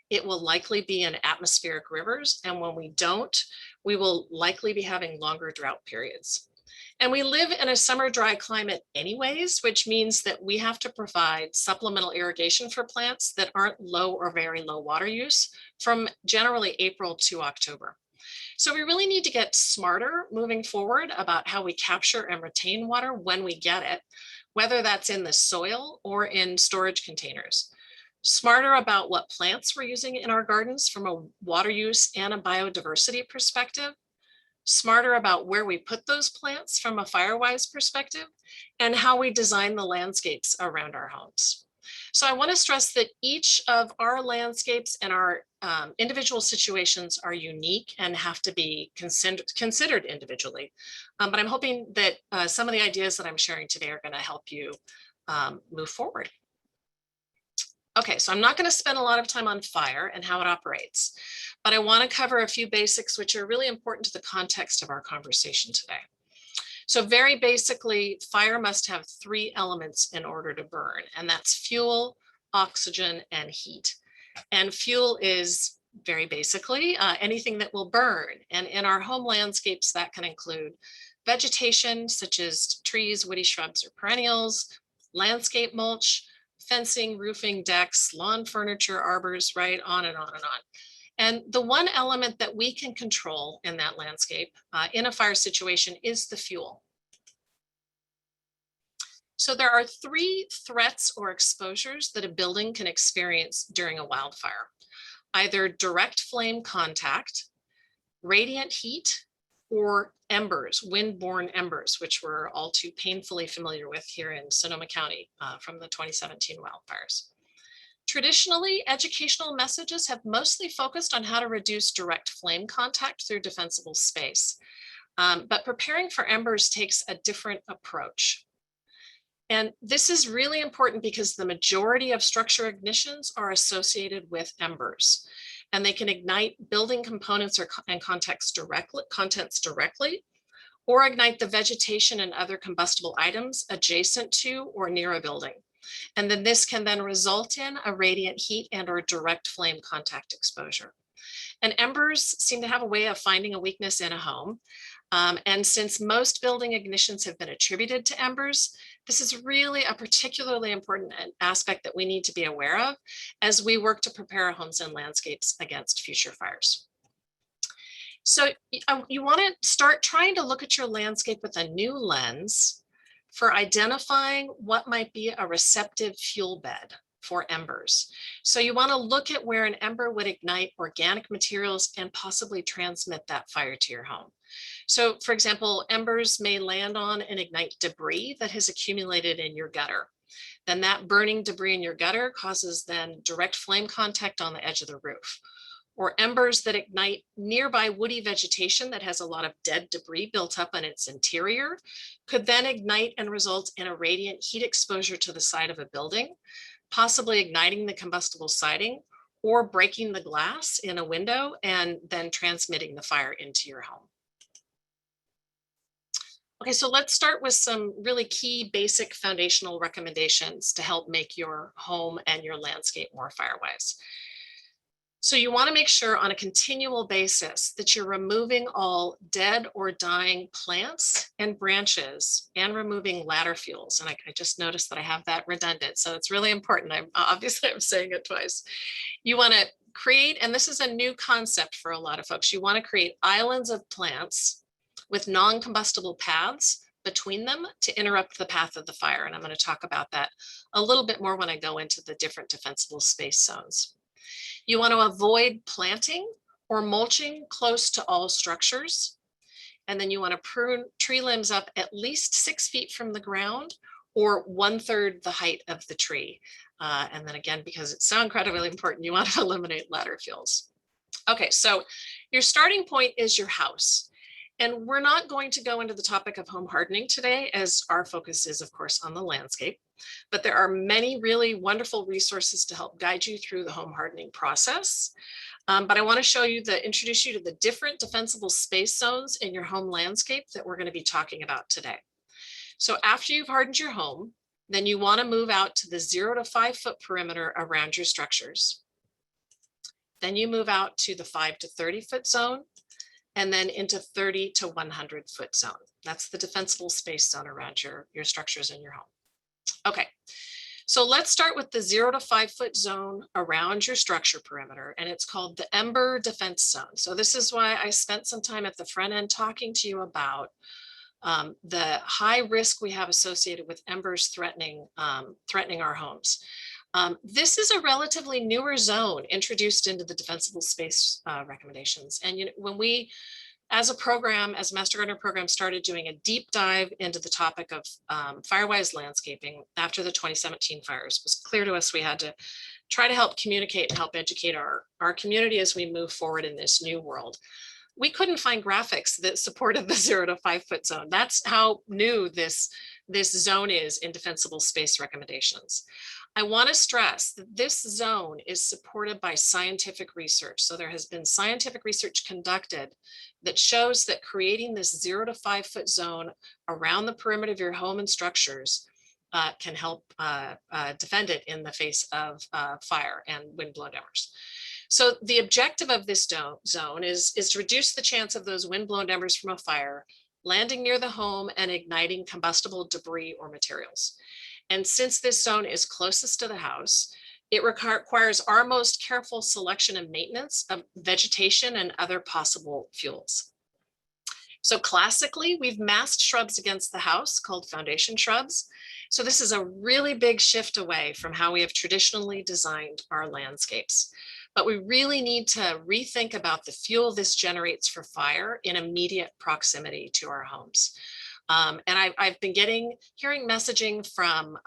B: it will likely be in atmospheric rivers. And when we don't, we will likely be having longer drought periods. And we live in a summer dry climate anyways, which means that we have to provide supplemental irrigation for plants that aren't low or very low water use from generally April to October. So we really need to get smarter moving forward about how we capture and retain water when we get it, whether that's in the soil or in storage containers. Smarter about what plants we're using in our gardens from a water use and a biodiversity perspective. Smarter about where we put those plants from a fire-wise perspective, and how we design the landscapes around our homes. So I want to stress that each of our landscapes and our individual situations are unique and have to be considered individually. But I'm hoping that some of the ideas that I'm sharing today are going to help you move forward. Okay, so I'm not going to spend a lot of time on fire and how it operates, but I want to cover a few basics which are really important to the context of our conversation today. So very basically, fire must have 3 elements in order to burn, and that's fuel, oxygen, and heat. And fuel is very basically anything that will burn. And in our home landscapes, that can include vegetation such as trees, woody shrubs, or perennials, landscape mulch, fencing, roofing, decks, lawn furniture, arbors, right, on and on and on. And the one element that we can control in that landscape in a fire situation is the fuel. So there are 3 threats or exposures that a building can experience during a wildfire: either direct flame contact, radiant heat, or embers, wind-borne embers, which we're all too painfully familiar with here in Sonoma County from the 2017 wildfires. Traditionally, educational messages have mostly focused on how to reduce direct flame contact through defensible space. But preparing for embers takes a different approach. And this is really important because the majority of structure ignitions are associated with embers, and they can ignite building components and contents directly, or ignite the vegetation and other combustible items adjacent to or near a building. And then this can then result in a radiant heat and or direct flame contact exposure. And embers seem to have a way of finding a weakness in a home. And since most building ignitions have been attributed to embers, this is really a particularly important aspect that we need to be aware of as we work to prepare our homes and landscapes against future fires. So you want to start trying to look at your landscape with a new lens for identifying what might be a receptive fuel bed for embers. So you want to look at where an ember would ignite organic materials and possibly transmit that fire to your home. So for example, embers may land on and ignite debris that has accumulated in your gutter. Then that burning debris in your gutter causes then direct flame contact on the edge of the roof. Or embers that ignite nearby woody vegetation that has a lot of dead debris built up in its interior could then ignite and result in a radiant heat exposure to the side of a building, possibly igniting the combustible siding or breaking the glass in a window and then transmitting the fire into your home. Okay, so let's start with some really key basic foundational recommendations to help make your home and your landscape more fire-wise. So you want to make sure on a continual basis that you're removing all dead or dying plants and branches and removing ladder fuels. And I just noticed that I have that redundant. So it's really important. I'm saying it twice. You want to create, and this is a new concept for a lot of folks, you want to create islands of plants with non-combustible paths between them to interrupt the path of the fire. And I'm going to talk about that a little bit more when I go into the different defensible space zones. You want to avoid planting or mulching close to all structures. And then you want to prune tree limbs up at least 6 feet from the ground or 1/3 the height of the tree. And then again, because it's so incredibly important, you want to eliminate ladder fuels. Okay, so your starting point is your house. And we're not going to go into the topic of home hardening today, as our focus is, of course, on the landscape. But there are many really wonderful resources to help guide you through the home hardening process. But I want to introduce you to the different defensible space zones in your home landscape that we're going to be talking about today. So after you've hardened your home, then you want to move out to the 0 to 5 foot perimeter around your structures. Then you move out to the 5 to 30 foot zone, and then into 30 to 100 foot zone. That's the defensible space zone around your structures in your home. Okay, so let's start with the 0 to 5 foot zone around your structure perimeter, and it's called the ember defense zone. So this is why I spent some time at the front end talking to you about the high risk we have associated with embers threatening our homes. This is a relatively newer zone introduced into the defensible space recommendations. And when we, as a Master Gardener program, started doing a deep dive into the topic of Firewise landscaping after the 2017 fires, it was clear to us we had to try to help communicate and help educate our community as we move forward in this new world. We couldn't find graphics that supported the 0 to 5 foot zone. That's how new this this zone is in defensible space recommendations. I want to stress that this zone is supported by scientific research. So there has been scientific research conducted that shows that creating this 0 to 5 foot zone around the perimeter of your home and structures can help defend it in the face of fire and wind-blown embers. So the objective of this zone is to reduce the chance of those wind-blown embers from a fire landing near the home and igniting combustible debris or materials. And since this zone is closest to the house, it requires our most careful selection and maintenance of vegetation and other possible fuels. So classically, we've massed shrubs against the house called foundation shrubs. So this is a really big shift away from how we have traditionally designed our landscapes. But we really need to rethink about the fuel this generates for fire in immediate proximity to our homes. And I've been hearing messaging from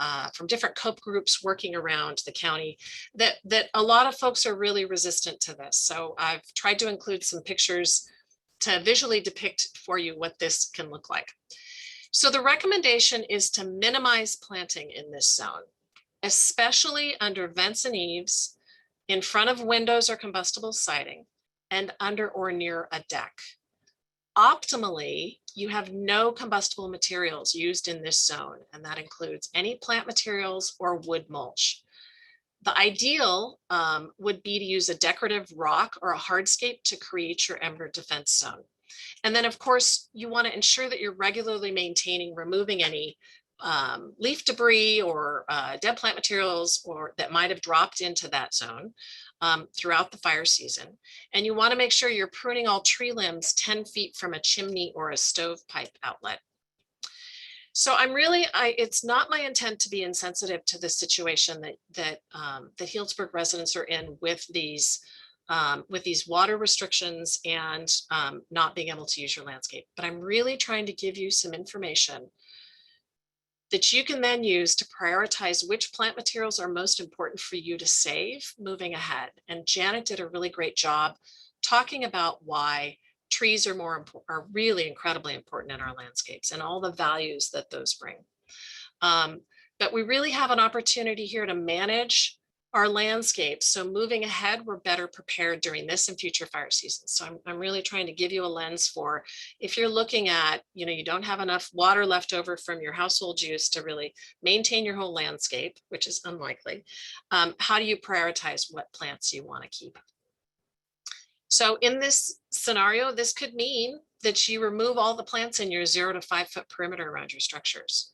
B: different COPE groups working around the county that a lot of folks are really resistant to this. So I've tried to include some pictures to visually depict for you what this can look like. So the recommendation is to minimize planting in this zone, especially under vents and eaves, in front of windows or combustible siding, and under or near a deck. Optimally, you have no combustible materials used in this zone, and that includes any plant materials or wood mulch. The ideal would be to use a decorative rock or a hardscape to create your ember defense zone. And then, of course, you want to ensure that you're regularly removing any leaf debris or dead plant materials or that might have dropped into that zone throughout the fire season. And you want to make sure you're pruning all tree limbs 10 feet from a chimney or a stovepipe outlet. So it's not my intent to be insensitive to the situation that Healdsburg residents are in with these water restrictions and not being able to use your landscape. But I'm really trying to give you some information that you can then use to prioritize which plant materials are most important for you to save moving ahead. And Janet did a really great job talking about why trees are really incredibly important in our landscapes and all the values that those bring. But we really have an opportunity here to manage our landscape. So moving ahead, we're better prepared during this and future fire seasons. So I'm really trying to give you a lens for if you're looking at, you don't have enough water left over from your household use to really maintain your whole landscape, which is unlikely. How do you prioritize what plants you want to keep? So in this scenario, this could mean that you remove all the plants in your 0 to 5 foot perimeter around your structures.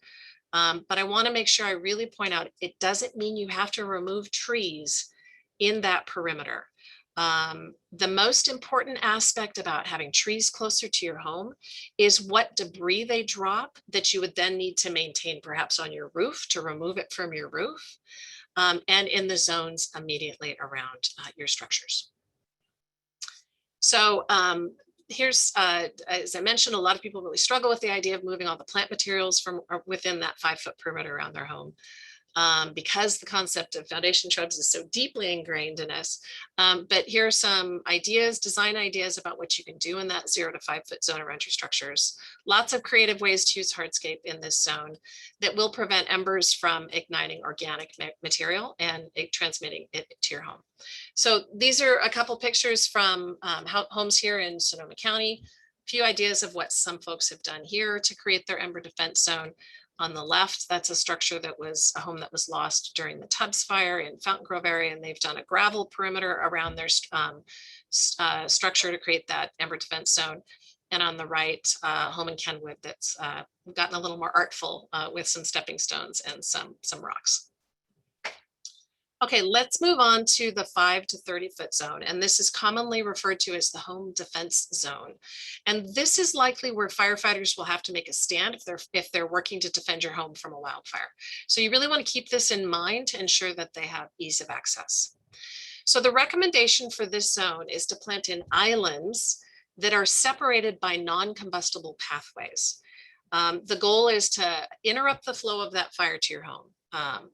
B: But I want to make sure I really point out, it doesn't mean you have to remove trees in that perimeter. The most important aspect about having trees closer to your home is what debris they drop that you would then need to maintain perhaps on your roof to remove it from your roof and in the zones immediately around your structures. So here's, as I mentioned, a lot of people really struggle with the idea of moving all the plant materials from within that 5 foot perimeter around their home because the concept of foundation shrubs is so deeply ingrained in us. But here are some ideas, design ideas about what you can do in that 0 to 5 foot zone around your structures. Lots of creative ways to use hardscape in this zone that will prevent embers from igniting organic material and transmitting it to your home. So these are a couple pictures from homes here in Sonoma County. A few ideas of what some folks have done here to create their ember defense zone. On the left, that's a home that was lost during the Tubbs fire in Fountain Grove area, and they've done a gravel perimeter around their structure to create that ember defense zone. And on the right, home in Kenwood that's gotten a little more artful with some stepping stones and some rocks. Okay, let's move on to the 5 to 30 foot zone. And this is commonly referred to as the home defense zone. And this is likely where firefighters will have to make a stand if they're working to defend your home from a wildfire. So you really want to keep this in mind to ensure that they have ease of access. So the recommendation for this zone is to plant in islands that are separated by non-combustible pathways. The goal is to interrupt the flow of that fire to your home.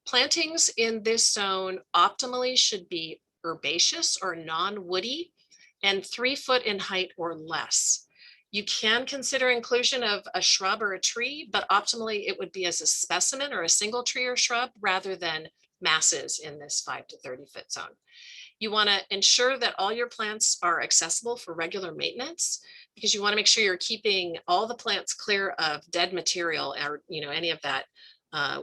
B: Plantings in this zone optimally should be herbaceous or non-woody and 3 foot in height or less. You can consider inclusion of a shrub or a tree, but optimally it would be as a specimen or a single tree or shrub rather than masses in this 5 to 30 foot zone. You want to ensure that all your plants are accessible for regular maintenance, because you want to make sure you're keeping all the plants clear of dead material or any of that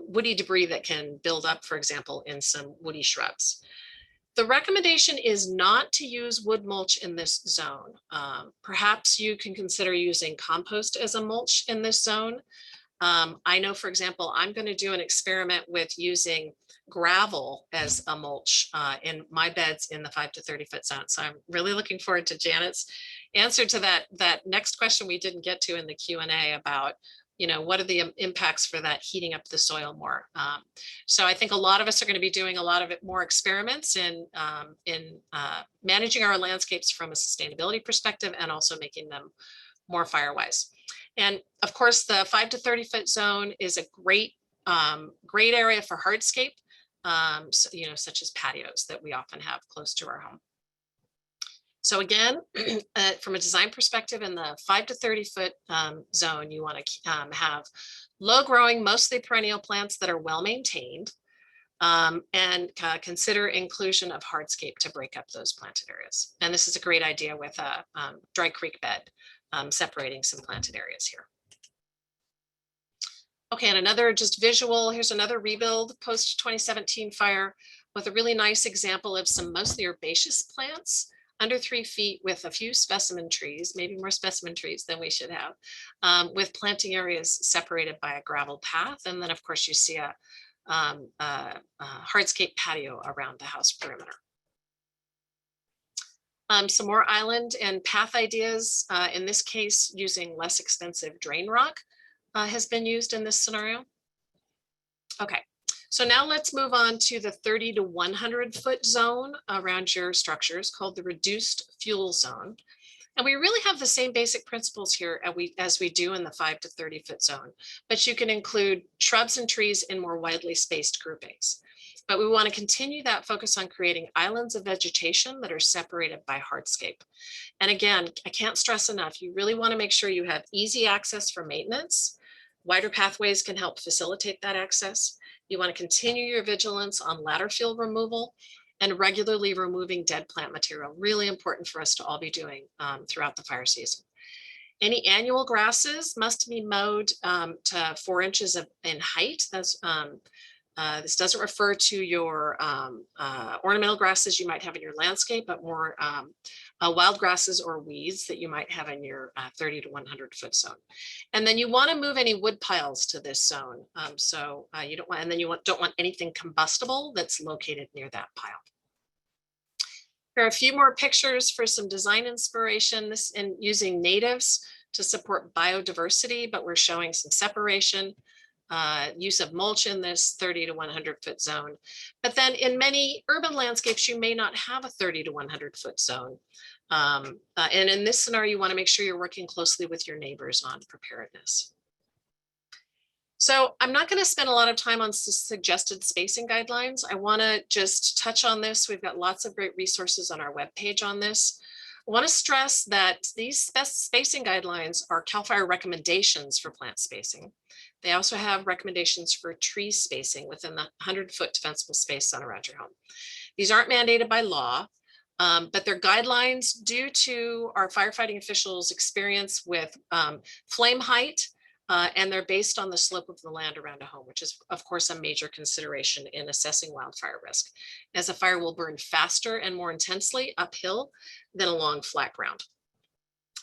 B: woody debris that can build up, for example, in some woody shrubs. The recommendation is not to use wood mulch in this zone. Perhaps you can consider using compost as a mulch in this zone. I know, for example, I'm going to do an experiment with using gravel as a mulch in my beds in the 5 to 30 foot zone. So I'm really looking forward to Janet's answer to that next question we didn't get to in the Q&A about, what are the impacts for that heating up the soil more. So I think a lot of us are going to be doing a lot of more experiments in managing our landscapes from a sustainability perspective and also making them more fire-wise. And of course, the 5 to 30 foot zone is a great area for hardscape, such as patios that we often have close to our home. So again, from a design perspective, in the 5 to 30 foot zone, you want to have low growing, mostly perennial plants that are well maintained, and consider inclusion of hardscape to break up those planted areas. And this is a great idea with a dry creek bed, separating some planted areas here. Okay, and another just visual, here's another rebuild post 2017 fire with a really nice example of some mostly herbaceous plants under 3 feet with a few specimen trees, maybe more specimen trees than we should have, with planting areas separated by a gravel path. And then of course you see a hardscape patio around the house perimeter. Some more island and path ideas, in this case, using less expensive drain rock has been used in this scenario. Okay, so now let's move on to the 30 to 100 foot zone around your structures called the reduced fuel zone. And we really have the same basic principles here as we do in the 5 to 30 foot zone, but you can include shrubs and trees in more widely spaced groupings. But we want to continue that focus on creating islands of vegetation that are separated by hardscape. And again, I can't stress enough, you really want to make sure you have easy access for maintenance. Wider pathways can help facilitate that access. You want to continue your vigilance on ladder fuel removal and regularly removing dead plant material. Really important for us to all be doing throughout the fire season. Any annual grasses must be mowed to 4 inches in height. That's this doesn't refer to your ornamental grasses you might have in your landscape, but more wild grasses or weeds that you might have in your 30 to 100 foot zone. And then you want to move any wood piles to this zone. You don't want, and then you don't want anything combustible that's located near that pile. Here are a few more pictures for some design inspiration. This in using natives to support biodiversity, but we're showing some separation. Use of mulch in this 30 to 100 foot zone. But then in many urban landscapes, you may not have a 30 to 100 foot zone. And in this scenario, you want to make sure you're working closely with your neighbors on preparedness. So I'm not going to spend a lot of time on suggested spacing guidelines. I want to just touch on this. We've got lots of great resources on our webpage on this. I want to stress that these spacing guidelines are CAL FIRE recommendations for plant spacing. They also have recommendations for tree spacing within the 100-foot defensible space on around your home. These aren't mandated by law, but they're guidelines due to our firefighting officials' experience with flame height, and they're based on the slope of the land around a home, which is, of course, a major consideration in assessing wildfire risk, as a fire will burn faster and more intensely uphill than along flat ground.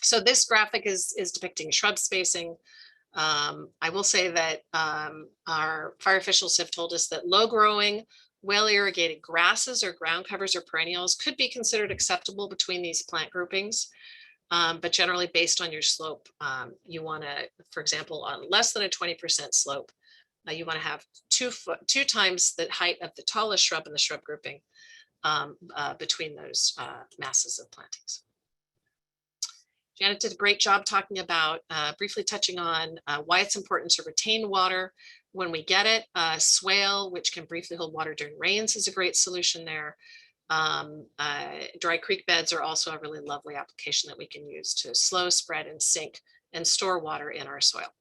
B: So this graphic is depicting shrub spacing. I will say that our fire officials have told us that low growing, well irrigated grasses or ground covers or perennials could be considered acceptable between these plant groupings. But generally based on your slope, you want to, for example, on less than a 20% slope, you want to have 2 times the height of the tallest shrub in the shrub grouping between those masses of plantings. Janet did a great job talking about, briefly touching on why it's important to retain water when we get it. Swale, which can briefly hold water during rains, is a great solution there. Dry creek beds are also a really lovely application that we can use to slow spread and sink and store water in our soil.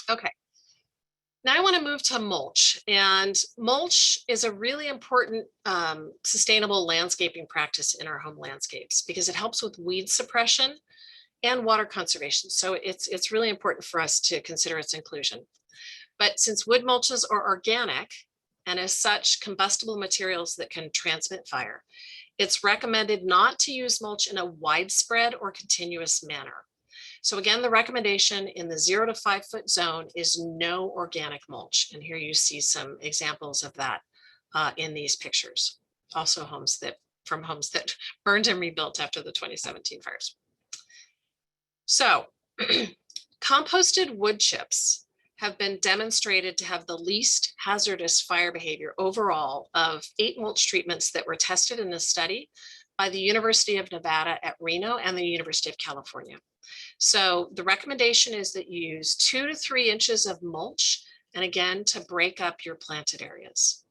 B: Okay. Now I want to move to mulch, and mulch is a really important sustainable landscaping practice in our home landscapes because it helps with weed suppression and water conservation. So it's really important for us to consider its inclusion. But since wood mulches are organic and as such combustible materials that can transmit fire, it's recommended not to use mulch in a widespread or continuous manner. So again, the recommendation in the 0 to 5 foot zone is no organic mulch. And here you see some examples of that in these pictures. Also from homes that burned and rebuilt after the 2017 fires. So composted wood chips have been demonstrated to have the least hazardous fire behavior overall of 8 mulch treatments that were tested in this study by the University of Nevada at Reno and the University of California. So the recommendation is that you use 2 to 3 inches of mulch, and again, to break up your planted areas.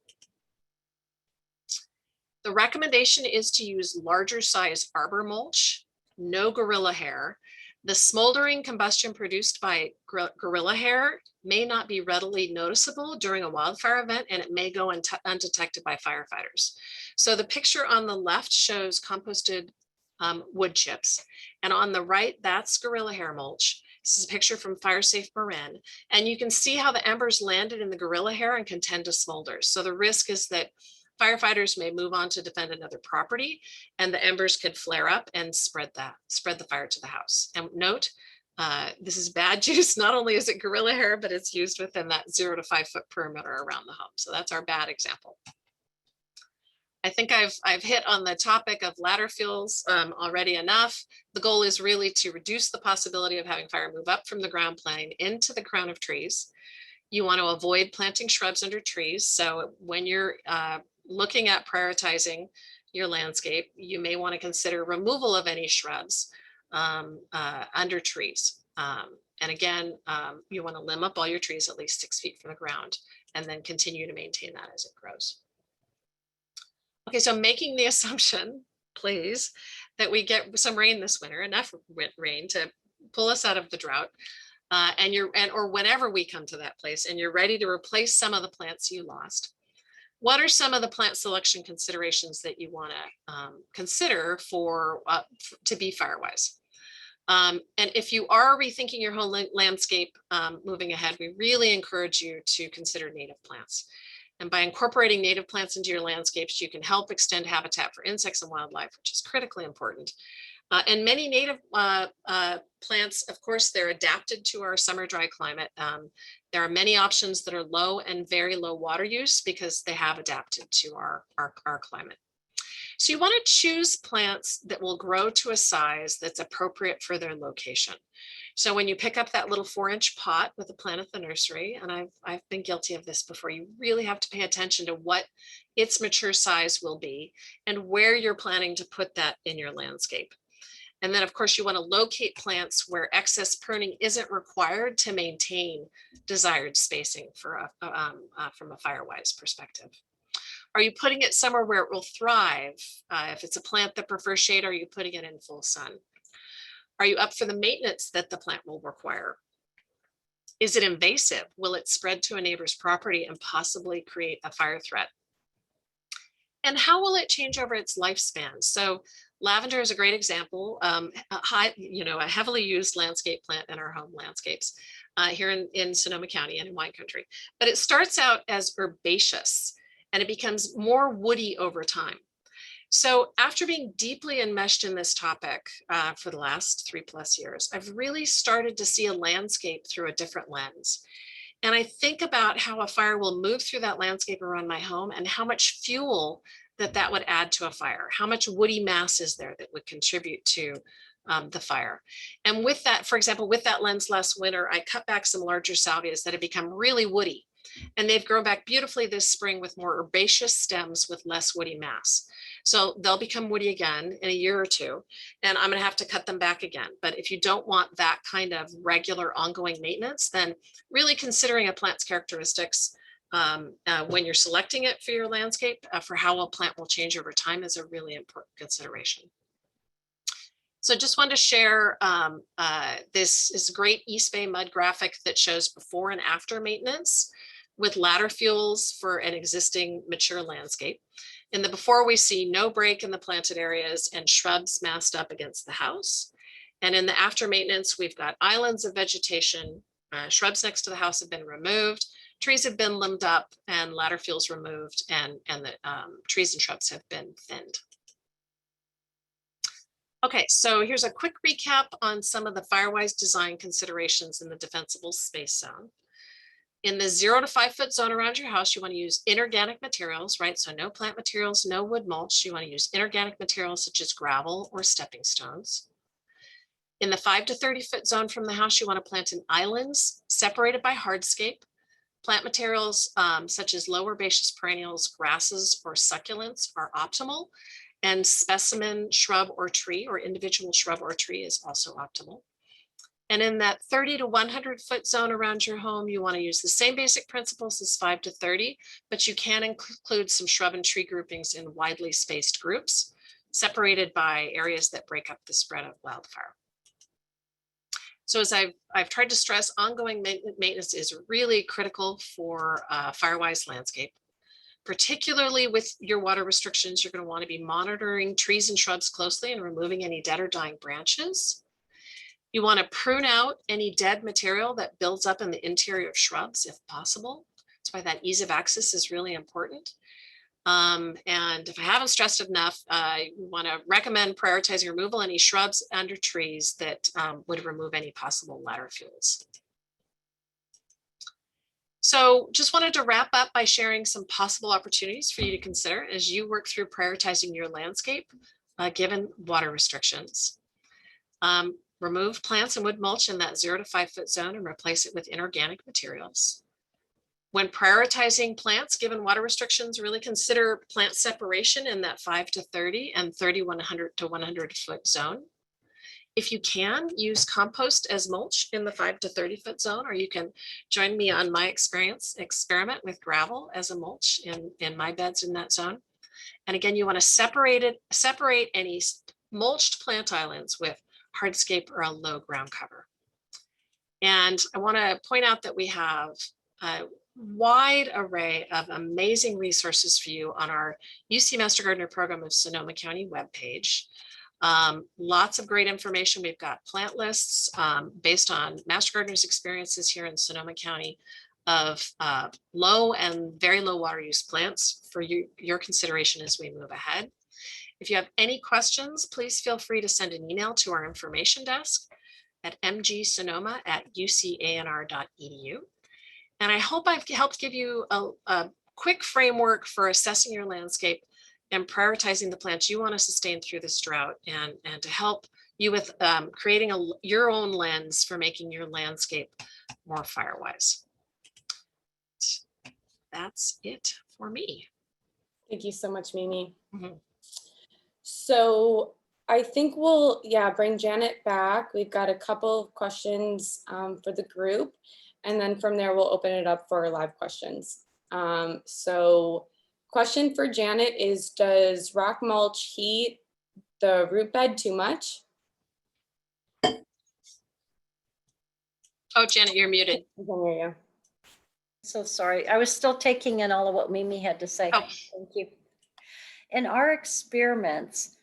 B: The recommendation is to use larger size arbor mulch, no gorilla hair. The smoldering combustion produced by gorilla hair may not be readily noticeable during a wildfire event, and it may go undetected by firefighters. So the picture on the left shows composted wood chips, and on the right, that's gorilla hair mulch. This is a picture from Fire Safe Marin, and you can see how the embers landed in the gorilla hair and can tend to smolder. So the risk is that firefighters may move on to defend another property, and the embers could flare up and spread the fire to the house. And note, this is bad juice. Not only is it gorilla hair, but it's used within that 0 to 5 foot perimeter around the home. So that's our bad example. I think I've hit on the topic of ladder fuels already enough. The goal is really to reduce the possibility of having fire move up from the ground plane into the crown of trees. You want to avoid planting shrubs under trees. So when you're looking at prioritizing your landscape, you may want to consider removal of any shrubs under trees. And again, you want to limb up all your trees at least 6 feet from the ground, and then continue to maintain that as it grows. Okay, so making the assumption, please, that we get some rain this winter, enough rain to pull us out of the drought, or whenever we come to that place and you're ready to replace some of the plants you lost. What are some of the plant selection considerations that you want to consider to be Firewise? And if you are rethinking your whole landscape moving ahead, we really encourage you to consider native plants. And by incorporating native plants into your landscapes, you can help extend habitat for insects and wildlife, which is critically important. And many native plants, of course, they're adapted to our summer dry climate. There are many options that are low and very low water use because they have adapted to our climate. So you want to choose plants that will grow to a size that's appropriate for their location. So when you pick up that little 4-inch pot with a plant at the nursery, and I've been guilty of this before, you really have to pay attention to what its mature size will be and where you're planning to put that in your landscape. And then, of course, you want to locate plants where excess pruning isn't required to maintain desired spacing from a Firewise perspective. Are you putting it somewhere where it will thrive? If it's a plant that prefers shade, are you putting it in full sun? Are you up for the maintenance that the plant will require? Is it invasive? Will it spread to a neighbor's property and possibly create a fire threat? And how will it change over its lifespan? So lavender is a great example, a heavily used landscape plant in our home landscapes here in Sonoma County and in wine country. But it starts out as herbaceous and it becomes more woody over time. So after being deeply enmeshed in this topic for the last 3+ years, I've really started to see a landscape through a different lens. And I think about how a fire will move through that landscape around my home and how much fuel that would add to a fire. How much woody mass is there that would contribute to the fire? And with that, for example, with that lens last winter, I cut back some larger salvias that had become really woody. And they've grown back beautifully this spring with more herbaceous stems with less woody mass. So they'll become woody again in a year or two, and I'm gonna have to cut them back again. But if you don't want that kind of regular ongoing maintenance, then really considering a plant's characteristics when you're selecting it for your landscape, for how a plant will change over time is a really important consideration. So just wanted to share, this is a great East Bay mud graphic that shows before and after maintenance with ladder fuels for an existing mature landscape. In the before, we see no break in the planted areas and shrubs massed up against the house. And in the after maintenance, we've got islands of vegetation, shrubs next to the house have been removed, trees have been limbed up and ladder fuels removed, and the trees and shrubs have been thinned. Okay, so here's a quick recap on some of the Firewise design considerations in the defensible space zone. In the 0 to 5 foot zone around your house, you want to use inorganic materials, right? So no plant materials, no wood mulch. You want to use inorganic materials such as gravel or stepping stones. In the 5 to 30 foot zone from the house, you want to plant in islands separated by hardscape. Plant materials such as low herbaceous perennials, grasses, or succulents are optimal. And specimen shrub or tree or individual shrub or tree is also optimal. And in that 30 to 100 foot zone around your home, you want to use the same basic principles as 5 to 30, but you can include some shrub and tree groupings in widely spaced groups, separated by areas that break up the spread of wildfire. So as I've tried to stress, ongoing maintenance is really critical for Firewise landscape. Particularly with your water restrictions, you're going to want to be monitoring trees and shrubs closely and removing any dead or dying branches. You want to prune out any dead material that builds up in the interior of shrubs if possible. That's why that ease of access is really important. And if I haven't stressed enough, I want to recommend prioritizing removal of any shrubs under trees that would remove any possible ladder fuels. So just wanted to wrap up by sharing some possible opportunities for you to consider as you work through prioritizing your landscape, given water restrictions. Remove plants and wood mulch in that 0 to 5 foot zone and replace it with inorganic materials. When prioritizing plants, given water restrictions, really consider plant separation in that 5 to 30 and 100 to 100 foot zone. If you can, use compost as mulch in the 5 to 30 foot zone, or you can join me on my experiment with gravel as a mulch in my beds in that zone. And again, you want to separate any mulched plant islands with hardscape or a low ground cover. And I want to point out that we have a wide array of amazing resources for you on our UC Master Gardener program of Sonoma County webpage. Lots of great information. We've got plant lists based on Master Gardeners' experiences here in Sonoma County of low and very low water use plants for your consideration as we move ahead. If you have any questions, please feel free to send an email to our information desk at mgsonoma@ucanr.edu. And I hope I've helped give you a quick framework for assessing your landscape and prioritizing the plants you want to sustain through this drought, and to help you with creating your own lens for making your landscape more Firewise. That's it for me.
A: Thank you so much, Mimi.
B: Mm-hmm.
A: So I think we'll, bring Janet back. We've got a couple of questions for the group, and then from there, we'll open it up for live questions. So question for Janet is, does rock mulch heat the root bed too much?
B: Oh, Janet, you're muted.
A: I can hear you.
C: So sorry, I was still taking in all of what Mimi had to say.
B: Oh.
C: Thank you. In our experiments,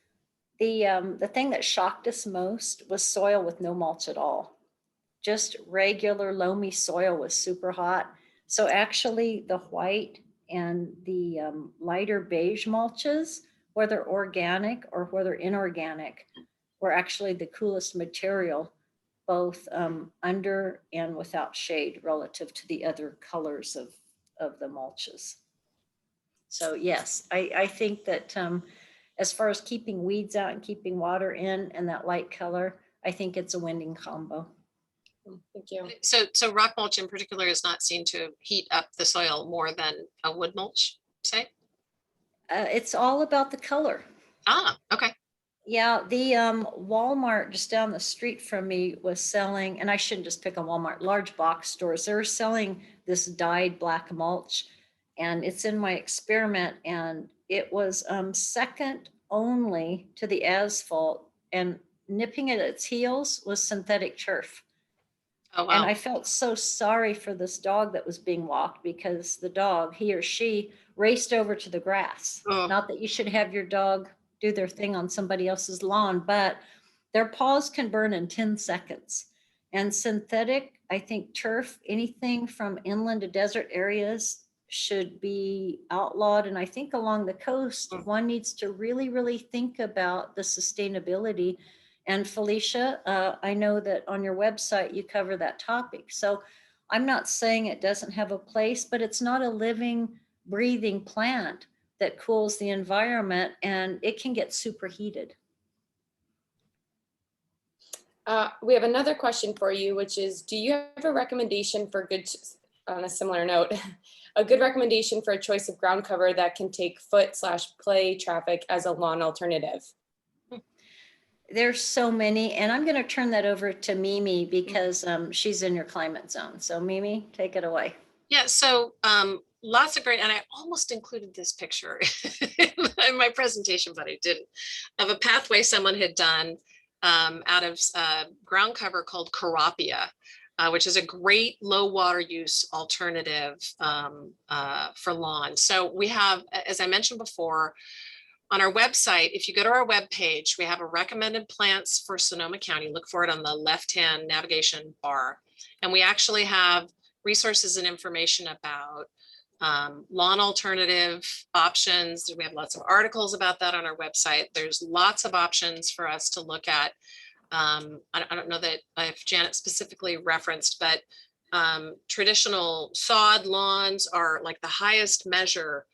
C: the thing that shocked us most was soil with no mulch at all. Just regular loamy soil was super hot. So actually the white and the lighter beige mulches, whether organic or whether inorganic, were actually the coolest material, both under and without shade relative to the other colors of the mulches. So yes, I think that as far as keeping weeds out and keeping water in and that light color, I think it's a winning combo.
A: Thank you.
B: So rock mulch in particular is not seen to heat up the soil more than a wood mulch, say?
C: It's all about the color.
B: Ah, okay.
C: Yeah, the Walmart just down the street from me was selling, and I shouldn't just pick on Walmart, large box stores. They were selling this dyed black mulch, and it's in my experiment, and it was second only to the asphalt, and nipping at its heels was synthetic turf.
B: Oh,
C: And
B: wow.
C: I felt so sorry for this dog that was being walked because the dog, he or she, raced over to the grass.
B: Oh,
C: Not that you should have your dog do their thing on somebody else's lawn, but their paws can burn in 10 seconds. And synthetic, I think turf, anything from inland to desert areas should be outlawed. And I think along the coast,
B: mm.
C: one needs to really, really think about the sustainability. And Felicia, I know that on your website you cover that topic. So I'm not saying it doesn't have a place, but it's not a living, breathing plant that cools the environment, and it can get superheated.
A: We have another question for you, which is, do you have a recommendation for good, on a similar note, a good recommendation for a choice of ground cover that can take foot/play traffic as a lawn alternative?
C: There's so many, and I'm going to turn that over to Mimi because she's in your climate zone. So Mimi, take it away.
B: Yeah, so lots of great, and I almost included this picture in my presentation, but I didn't, of a pathway someone had done out of ground cover called Carapia, which is a great low water use alternative for lawn. So we have, as I mentioned before, on our website, if you go to our webpage, we have a recommended plants for Sonoma County. Look for it on the left-hand navigation bar. And we actually have resources and information about lawn alternative options. We have lots of articles about that on our website. There's lots of options for us to look at. I don't know that if Janet specifically referenced, but traditional sod lawns are like the highest measure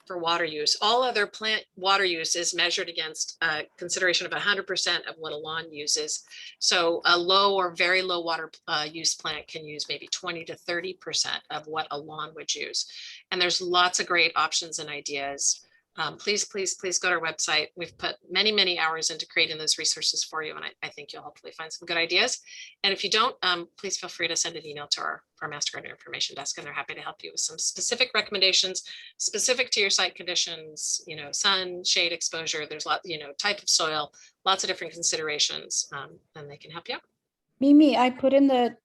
B: for water use. All other plant water use is measured against consideration of 100% of what a lawn uses. So a low or very low water use plant can use maybe 20 to 30% of what a lawn would use. And there's lots of great options and ideas. Please go to our website. We've put many, many hours into creating those resources for you, and I think you'll hopefully find some good ideas. And if you don't, please feel free to send an email to our Master Gardener Information Desk, and they're happy to help you with some specific recommendations specific to your site conditions, sun, shade exposure. There's a lot, type of soil, lots of different considerations, and they can help you out.
D: Mimi, I put in the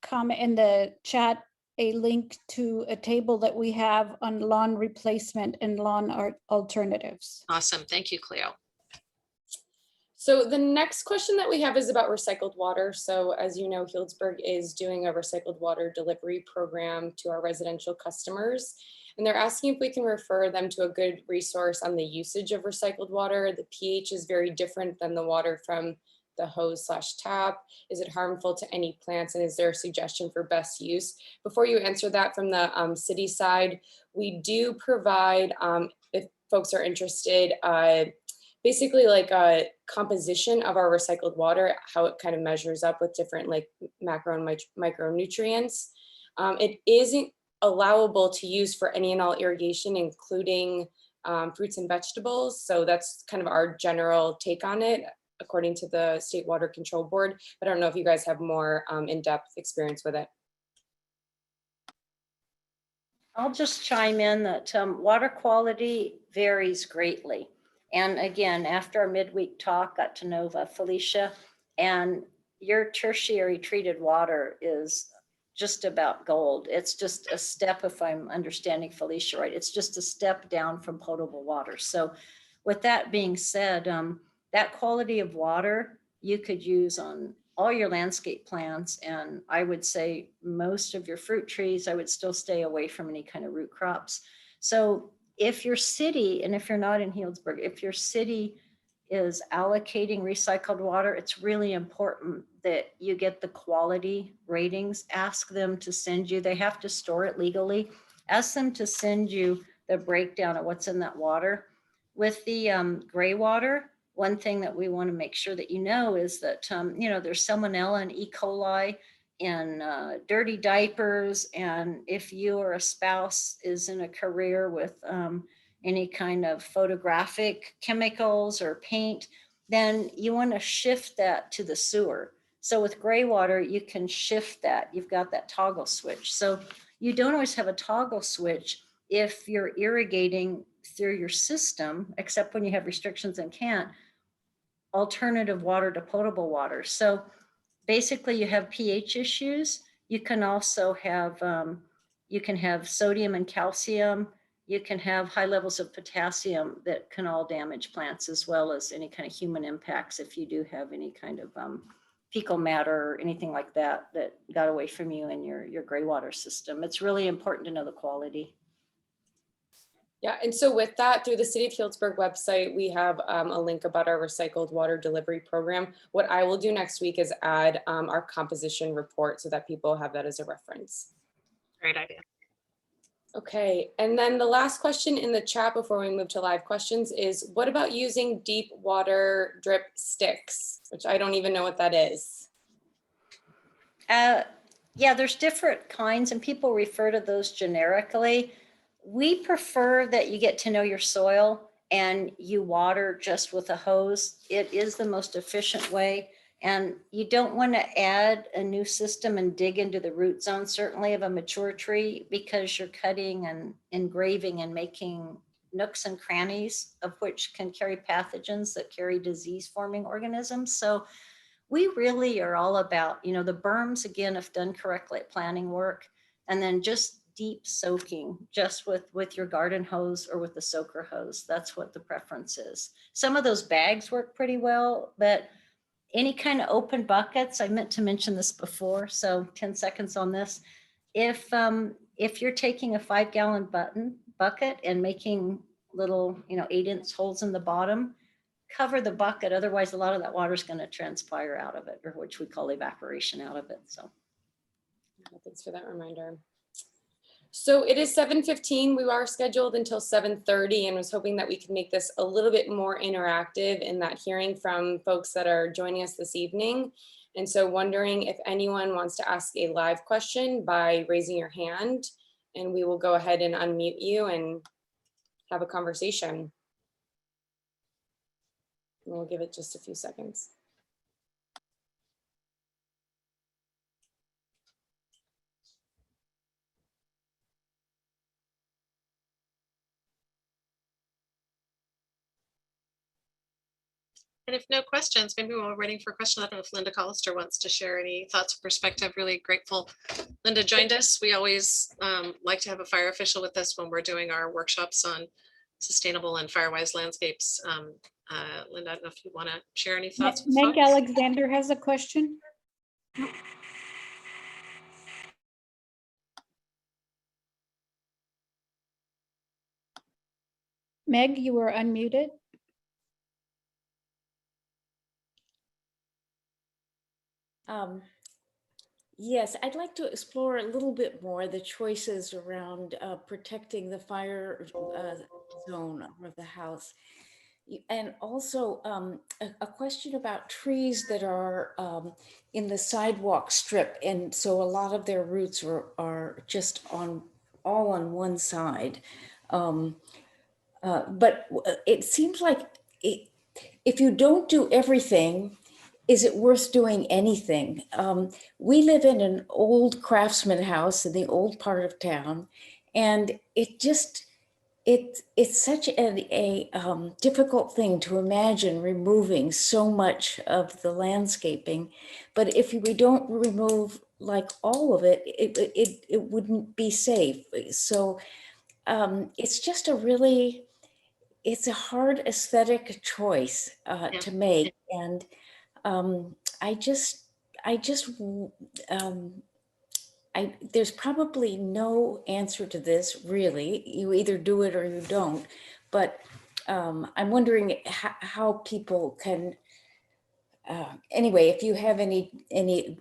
D: comment in the chat a link to a table that we have on lawn replacement and lawn art alternatives.
B: Awesome. Thank you, Cleo.
A: So the next question that we have is about recycled water. So as you know, Healdsburg is doing a recycled water delivery program to our residential customers. And they're asking if we can refer them to a good resource on the usage of recycled water. The pH is very different than the water from the hose/tap. Is it harmful to any plants? And is there a suggestion for best use? Before you answer that, from the city side, we do provide, if folks are interested, basically like a composition of our recycled water, how it kind of measures up with different like macro and micronutrients. It isn't allowable to use for any and all irrigation, including fruits and vegetables. So that's kind of our general take on it, according to the State Water Control Board. But I don't know if you guys have more in-depth experience with it.
C: I'll just chime in that water quality varies greatly. And again, after our midweek talk, got to know Felicia, and your tertiary treated water is just about gold. It's just a step, if I'm understanding Felicia right, it's just a step down from potable water. So with that being said, that quality of water you could use on all your landscape plants. And I would say most of your fruit trees, I would still stay away from any kind of root crops. So if your city, and if you're not in Healdsburg, if your city is allocating recycled water, it's really important that you get the quality ratings. Ask them to send you, they have to store it legally. Ask them to send you the breakdown of what's in that water. With the gray water, one thing that we want to make sure that you know is that, there's salmonella and E. coli in dirty diapers. And if you or a spouse is in a career with any kind of photographic chemicals or paint, then you want to shift that to the sewer. So with gray water, you can shift that. You've got that toggle switch. So you don't always have a toggle switch if you're irrigating through your system, except when you have restrictions and can't, alternative water to potable water. So basically you have pH issues. You can also have, you can have sodium and calcium. You can have high levels of potassium that can all damage plants, as well as any kind of human impacts if you do have any kind of fecal matter or anything like that that got away from you in your gray water system. It's really important to know the quality.
A: Yeah, and so with that, through the City of Healdsburg website, we have a link about our recycled water delivery program. What I will do next week is add our composition report so that people have that as a reference.
B: Great idea.
A: Okay, and then the last question in the chat before we move to live questions is, what about using deep water drip sticks, which I don't even know what that is.
C: Yeah, there's different kinds and people refer to those generically. We prefer that you get to know your soil and you water just with a hose. It is the most efficient way. And you don't want to add a new system and dig into the root zone, certainly of a mature tree, because you're cutting and engraving and making nooks and crannies, of which can carry pathogens that carry disease forming organisms. So we really are all about, you know, the berms, again, if done correctly at planting work, and then just deep soaking just with your garden hose or with the soaker hose. That's what the preference is. Some of those bags work pretty well, but any kind of open buckets, I meant to mention this before, so 10 seconds on this. If you're taking a 5-gallon bucket and making little, 8-inch holes in the bottom, cover the bucket. Otherwise, a lot of that water is going to transpire out of it, or which we call evaporation out of it. So
A: thanks for that reminder. So it is 7:15. We are scheduled until 7:30 and was hoping that we could make this a little bit more interactive in that hearing from folks that are joining us this evening. And so wondering if anyone wants to ask a live question by raising your hand, and we will go ahead and unmute you and have a conversation. And we'll give it just a few seconds.
B: And if no questions, maybe while we're waiting for questions, I don't know if Linda Collister wants to share any thoughts or perspective. Really grateful Linda joined us. We always like to have a fire official with us when we're doing our workshops on sustainable and Firewise landscapes. Linda, I don't know if you want to share any thoughts with
D: Meg
B: folks?
D: Alexander has a question. Meg, you were unmuted.
E: Yes, I'd like to explore a little bit more the choices around protecting the fire zone of the house. And also a question about trees that are in the sidewalk strip. And so a lot of their roots are just all on one side. But it seems like if you don't do everything, is it worth doing anything? We live in an old craftsman house in the old part of town, and it's such a difficult thing to imagine removing so much of the landscaping. But if we don't remove like all of it, it wouldn't be safe. So it's just it's a hard aesthetic choice to make. And there's probably no answer to this, really. You either do it or you don't. But I'm wondering how people can, anyway, if you have any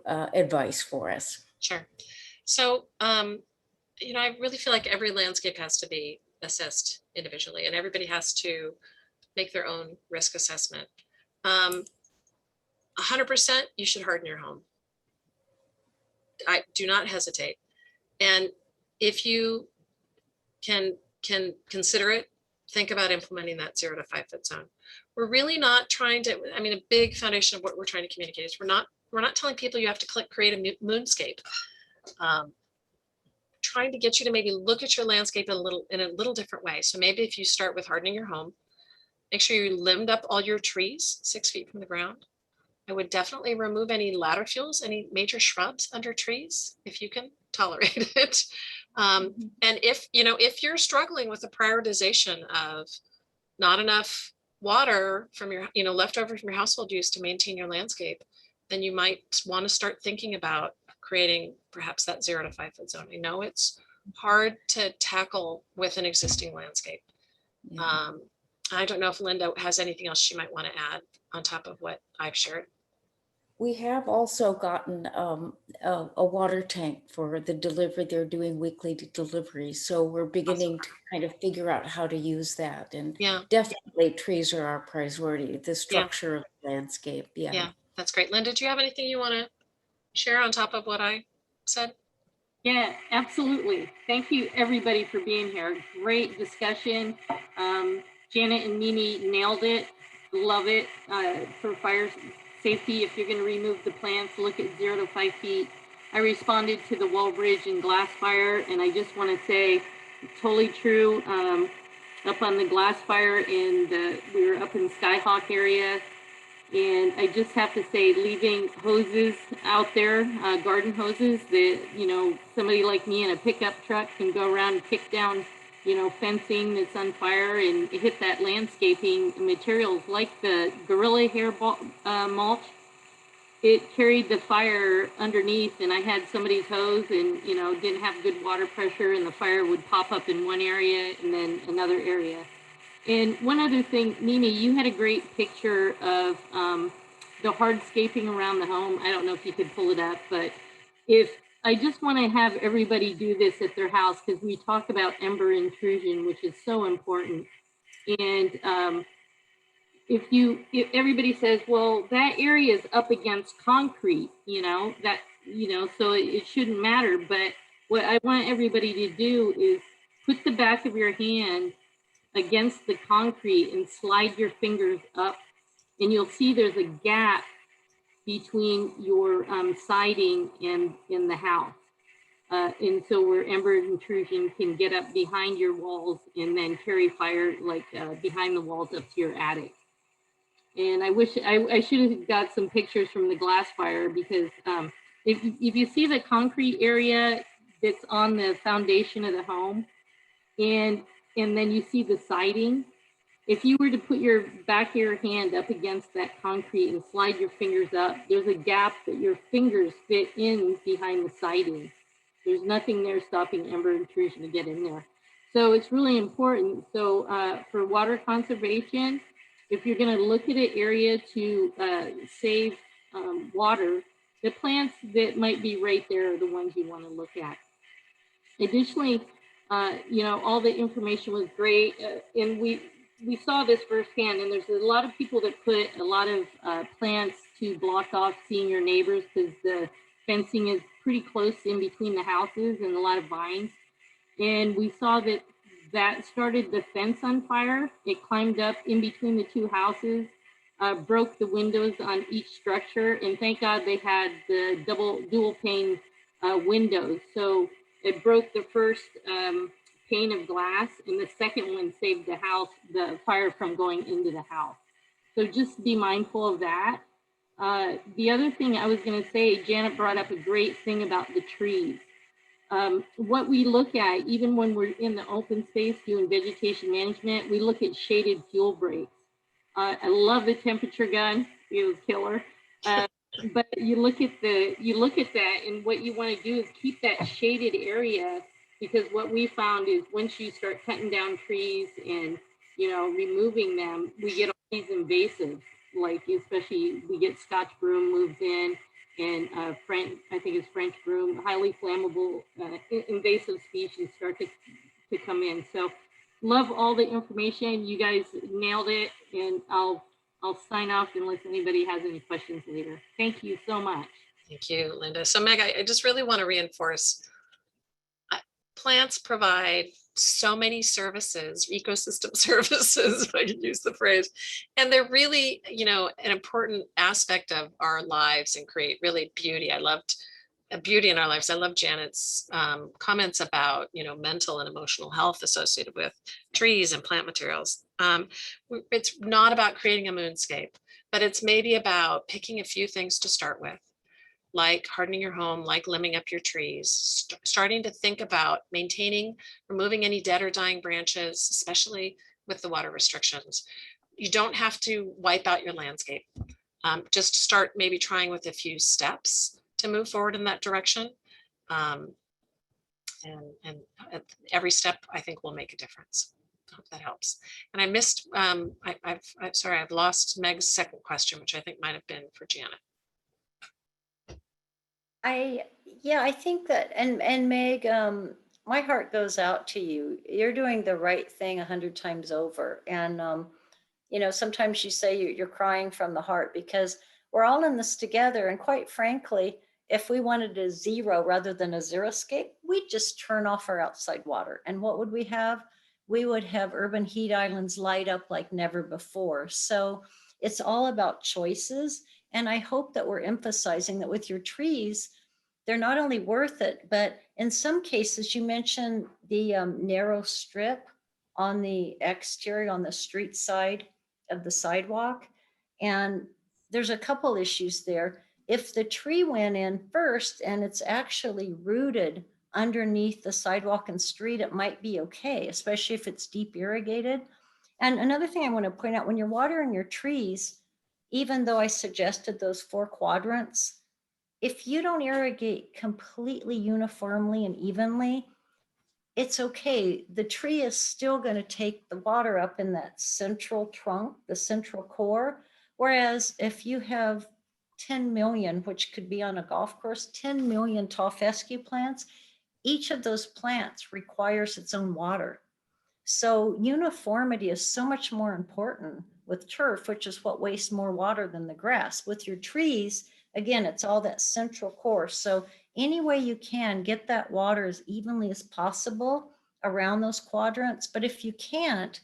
E: advice for us.
B: Sure. So, I really feel like every landscape has to be assessed individually, and everybody has to make their own risk assessment. 100%, you should harden your home. I do not hesitate. And if you can consider it think about implementing that 0 to 5 foot zone. We're really not trying to, I mean, a big foundation of what we're trying to communicate is we're not telling people you have to create a moonscape. Trying to get you to maybe look at your landscape in a little different way. So maybe if you start with hardening your home, make sure you limbed up all your trees 6 feet from the ground. I would definitely remove any ladder fuels, any major shrubs under trees, if you can tolerate it. And if you're struggling with the prioritization of not enough water from your, left over from your household use to maintain your landscape, then you might want to start thinking about creating perhaps that 0 to 5 foot zone. I know it's hard to tackle with an existing landscape.
E: Yeah.
B: I don't know if Linda has anything else she might want to add on top of what I've shared.
E: We have also gotten a water tank for the delivery. They're doing weekly deliveries. So we're beginning to kind of figure out how to use that. And
B: Yeah.
E: definitely trees are our priority, the structure of the landscape.
B: Yeah, that's great. Linda, do you have anything you want to share on top of what I said?
F: Yeah, absolutely. Thank you everybody for being here. Great discussion. Janet and Mimi nailed it. Love it. For fire safety, if you're going to remove the plants, look at 0 to 5 feet. I responded to the wall bridge and glass fire, and I just want to say, totally true. Up on the glass fire, and we were up in Skyhawk area. And I just have to say, leaving hoses out there, garden hoses that, somebody like me in a pickup truck can go around and pick down, fencing that's on fire and hit that landscaping materials like the gorilla hair mulch. It carried the fire underneath, and I had somebody's hose and, didn't have good water pressure, and the fire would pop up in one area and then another area. And one other thing, Mimi, you had a great picture of the hardscaping around the home. I don't know if you could pull it up, but I just want to have everybody do this at their house, because we talk about ember intrusion, which is so important. And if everybody says, well, that area is up against concrete, so it shouldn't matter. But what I want everybody to do is put the back of your hand against the concrete and slide your fingers up, and you'll see there's a gap between your siding and in the house. And so where ember intrusion can get up behind your walls and then carry fire behind the walls up to your attic. And I wish I should have got some pictures from the glass fire, because if you see the concrete area that's on the foundation of the home, and then you see the siding, if you were to put your back of your hand up against that concrete and slide your fingers up, there's a gap that your fingers fit in behind the siding. There's nothing there stopping ember intrusion to get in there. So it's really important. So for water conservation, if you're going to look at an area to save water, the plants that might be right there are the ones you want to look at. Additionally, all the information was great, and we saw this firsthand. And there's a lot of people that put a lot of plants to block off seeing your neighbors, because the fencing is pretty close in between the houses and a lot of vines. And we saw that started the fence on fire. It climbed up in between the two houses, broke the windows on each structure, and thank God they had the dual pane windows. So it broke the first pane of glass, and the second one saved the fire from going into the house. So just be mindful of that. The other thing I was going to say, Janet brought up a great thing about the trees. What we look at, even when we're in the open space doing vegetation management, we look at shaded fuel breaks. I love the temperature gun; it was killer. But you look at that, and what you want to do is keep that shaded area, because what we found is once you start cutting down trees and removing them, we get all these invasives, like especially we get Scotch broom moves in, and I think it's French broom, highly flammable invasive species start to come in. So love all the information. You guys nailed it, and I'll sign off unless anybody has any questions later. Thank you so much.
B: Thank you, Linda. So Meg, I just really want to reinforce, plants provide so many services, ecosystem services, if I could use the phrase. And they're really, an important aspect of our lives and create really beauty. I loved beauty in our lives. I love Janet's comments about, mental and emotional health associated with trees and plant materials. It's not about creating a moonscape, but it's maybe about picking a few things to start with, like hardening your home, like limbing up your trees, starting to think about maintaining, removing any dead or dying branches, especially with the water restrictions. You don't have to wipe out your landscape. Just start maybe trying with a few steps to move forward in that direction. And every step, I think, will make a difference. I hope that helps. And I missed, I'm sorry, I've lost Meg's second question, which I think might have been for Janet.
C: I think that, and Meg, my heart goes out to you. You're doing the right thing 100 times over. And, sometimes you say you're crying from the heart, because we're all in this together. And quite frankly, if we wanted a zero rather than a xeriscape, we'd just turn off our outside water. And what would we have? We would have urban heat islands light up like never before. So it's all about choices. And I hope that we're emphasizing that with your trees, they're not only worth it, but in some cases, you mentioned the narrow strip on the exterior, on the street side of the sidewalk. And there's a couple issues there. If the tree went in first and it's actually rooted underneath the sidewalk and street, it might be okay, especially if it's deep irrigated. And another thing I want to point out, when you're watering your trees, even though I suggested those 4 quadrants, if you don't irrigate completely uniformly and evenly, it's okay. The tree is still going to take the water up in that central trunk, the central core. Whereas if you have 10 million, which could be on a golf course, 10 million tall fescue plants, each of those plants requires its own water. So uniformity is so much more important with turf, which is what wastes more water than the grass. With your trees, again, it's all that central core. So any way you can, get that water as evenly as possible around those quadrants. But if you can't,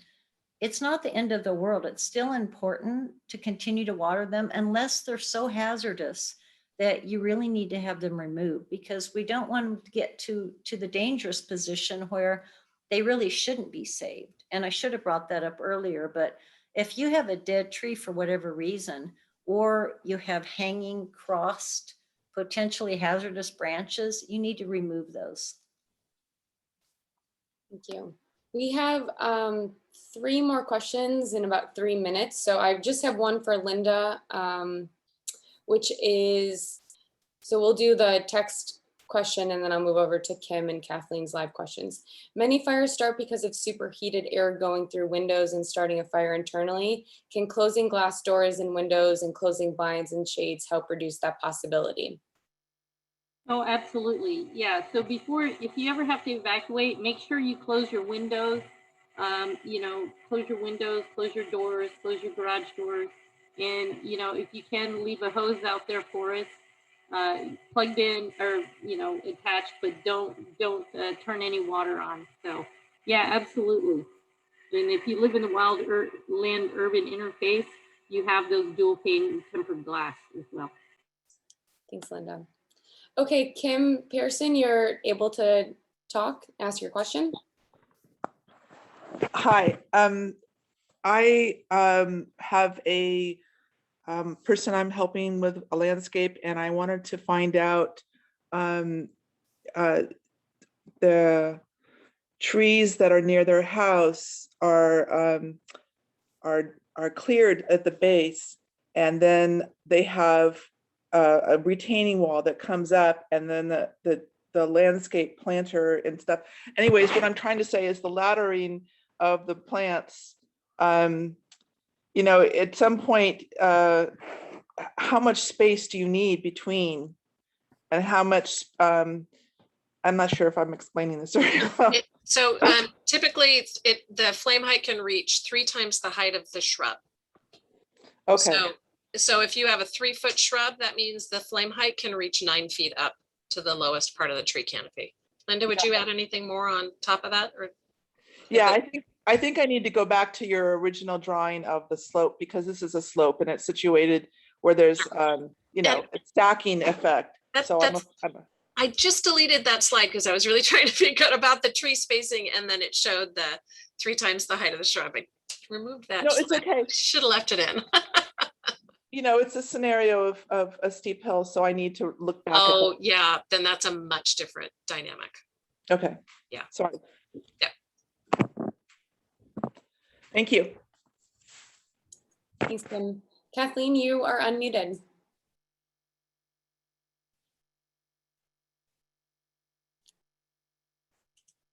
C: it's not the end of the world. It's still important to continue to water them unless they're so hazardous that you really need to have them removed, because we don't want them to get to the dangerous position where they really shouldn't be saved. And I should have brought that up earlier, but if you have a dead tree for whatever reason, or you have hanging, crossed, potentially hazardous branches, you need to remove those.
A: Thank you. We have 3 more questions in about 3 minutes. So I just have one for Linda, which is, so we'll do the text question and then I'll move over to Kim and Kathleen's live questions. Many fires start because of superheated air going through windows and starting a fire internally. Can closing glass doors and windows and closing blinds and shades help reduce that possibility?
F: Oh, absolutely. Yeah. So if you ever have to evacuate, make sure you close your windows. Close your windows, close your doors, close your garage doors. And, if you can, leave a hose out there for us, plugged in or, attached, but don't turn any water on. So yeah, absolutely. And if you live in the wild land urban interface, you have those dual pane tempered glass as well.
A: Thanks, Linda. Okay, Kim Pearson, you're able to talk, ask your question.
G: Hi, I have a person I'm helping with a landscape, and I wanted to find out the trees that are near their house are cleared at the base, and then they have a retaining wall that comes up, and then the landscape planter and stuff. Anyways, what I'm trying to say is the laddering of the plants, at some point, how much space do you need between, and how much, I'm not sure if I'm explaining this very well.
B: So typically the flame height can reach 3 times the height of the shrub.
G: Okay.
B: So if you have a 3-foot shrub, that means the flame height can reach 9 feet up to the lowest part of the tree canopy. Linda, would you add anything more on top of that? Or
G: Yeah, I think I need to go back to your original drawing of the slope, because this is a slope and it's situated where there's, you know, a stacking effect. So
B: I just deleted that slide because I was really trying to figure out about the tree spacing, and then it showed the 3 times the height of the shrub. I removed that.
G: No, it's okay.
B: Should have left it in.
G: You know, it's a scenario of a steep hill, so I need to look back.
B: Oh, yeah, then that's a much different dynamic.
G: Okay.
B: Yeah.
G: Sorry.
B: Yeah.
G: Thank you.
A: Thanks, Kim. Kathleen, you are unmuted.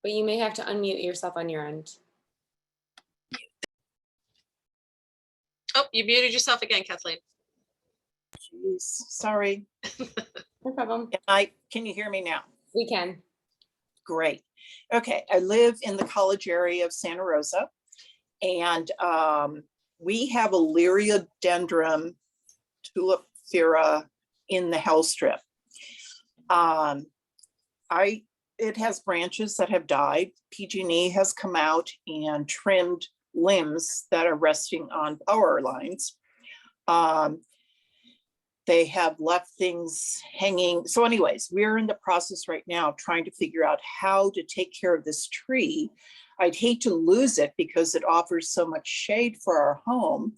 A: But you may have to unmute yourself on your end.
B: Oh, you muted yourself again, Kathleen.
H: Jeez, sorry.
A: No problem.
H: Can you hear me now?
A: We can.
H: Great. Okay, I live in the college area of Santa Rosa, and we have a Liriodendron tulipifera in the hell strip. It has branches that have died. PG&E has come out and trimmed limbs that are resting on power lines. They have left things hanging. So anyways, we're in the process right now trying to figure out how to take care of this tree. I'd hate to lose it because it offers so much shade for our home,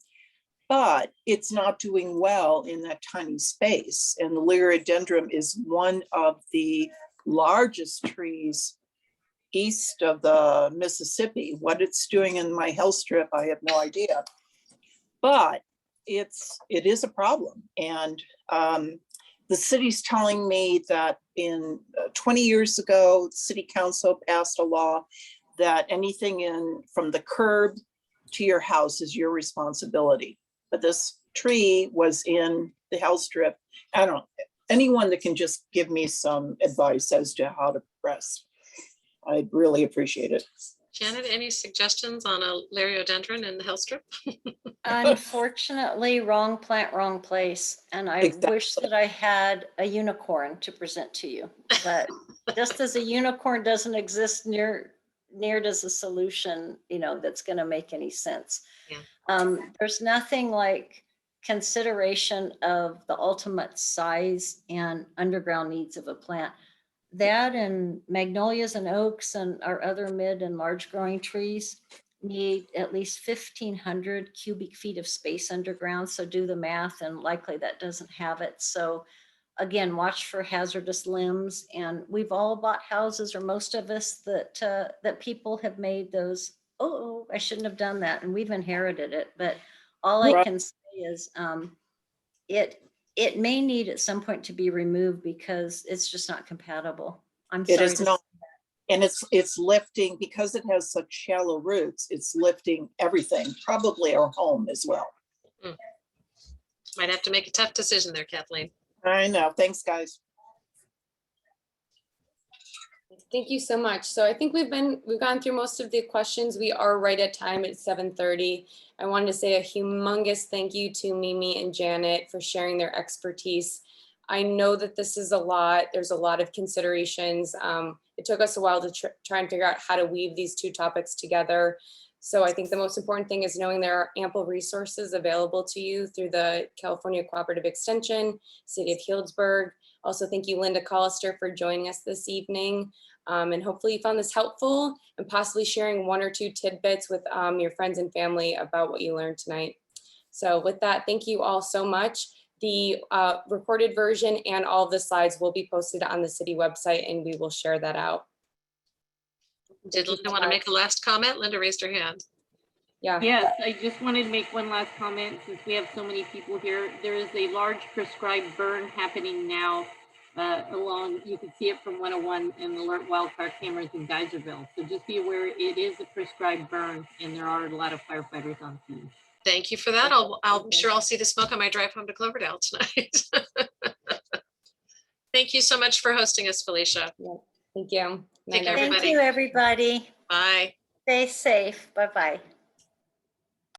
H: but it's not doing well in that tiny space. And the Liriodendron is one of the largest trees east of the Mississippi. What it's doing in my hell strip, I have no idea. But it is a problem. And the city's telling me that in 20 years ago, city council passed a law that anything from the curb to your house is your responsibility. But this tree was in the hell strip. I don't know, anyone that can just give me some advice as to how to progress, I'd really appreciate it.
B: Janet, any suggestions on a Liriodendron in the hell strip?
C: Unfortunately, wrong plant, wrong place. And I wish that I had a unicorn to present to you. But just as a unicorn doesn't exist, near does a solution, that's going to make any sense.
B: Yeah.
C: There's nothing like consideration of the ultimate size and underground needs of a plant. That and magnolias and oaks and our other mid and large growing trees need at least 1,500 cubic feet of space underground. So do the math, and likely that doesn't have it. So again, watch for hazardous limbs. And we've all bought houses, or most of us, that people have made those, oh, I shouldn't have done that. And we've inherited it. But all I can say is it may need at some point to be removed because it's just not compatible. I'm sorry.
H: It is not. And it's lifting, because it has such shallow roots, it's lifting everything, probably our home as well.
B: Might have to make a tough decision there, Kathleen.
H: I know. Thanks, guys.
A: Thank you so much. So I think we've gone through most of the questions. We are right at time at 7:30. I wanted to say a humongous thank you to Mimi and Janet for sharing their expertise. I know that this is a lot. There's a lot of considerations. It took us a while to try and figure out how to weave these two topics together. So I think the most important thing is knowing there are ample resources available to you through the California Cooperative Extension, City of Healdsburg. Also, thank you, Linda Collister, for joining us this evening. And hopefully you found this helpful and possibly sharing 1 or 2 tidbits with your friends and family about what you learned tonight. So with that, thank you all so much. The recorded version and all of the slides will be posted on the city website, and we will share that out.
B: Did Linda want to make a last comment? Linda raised her hand.
A: Yeah.
F: Yes, I just wanted to make one last comment since we have so many people here. There is a large prescribed burn happening now along, you can see it from 101 and alert wildfire cameras in Geyserville. So just be aware it is a prescribed burn and there are a lot of firefighters on scene.
B: Thank you for that. I'm sure I'll see the smoke on my drive home to Cloverdale tonight. Thank you so much for hosting us, Felicia.
A: Yeah. Thank you.
B: Take care,
C: Thank you, everybody.
B: Bye.
C: Stay safe. Bye-bye.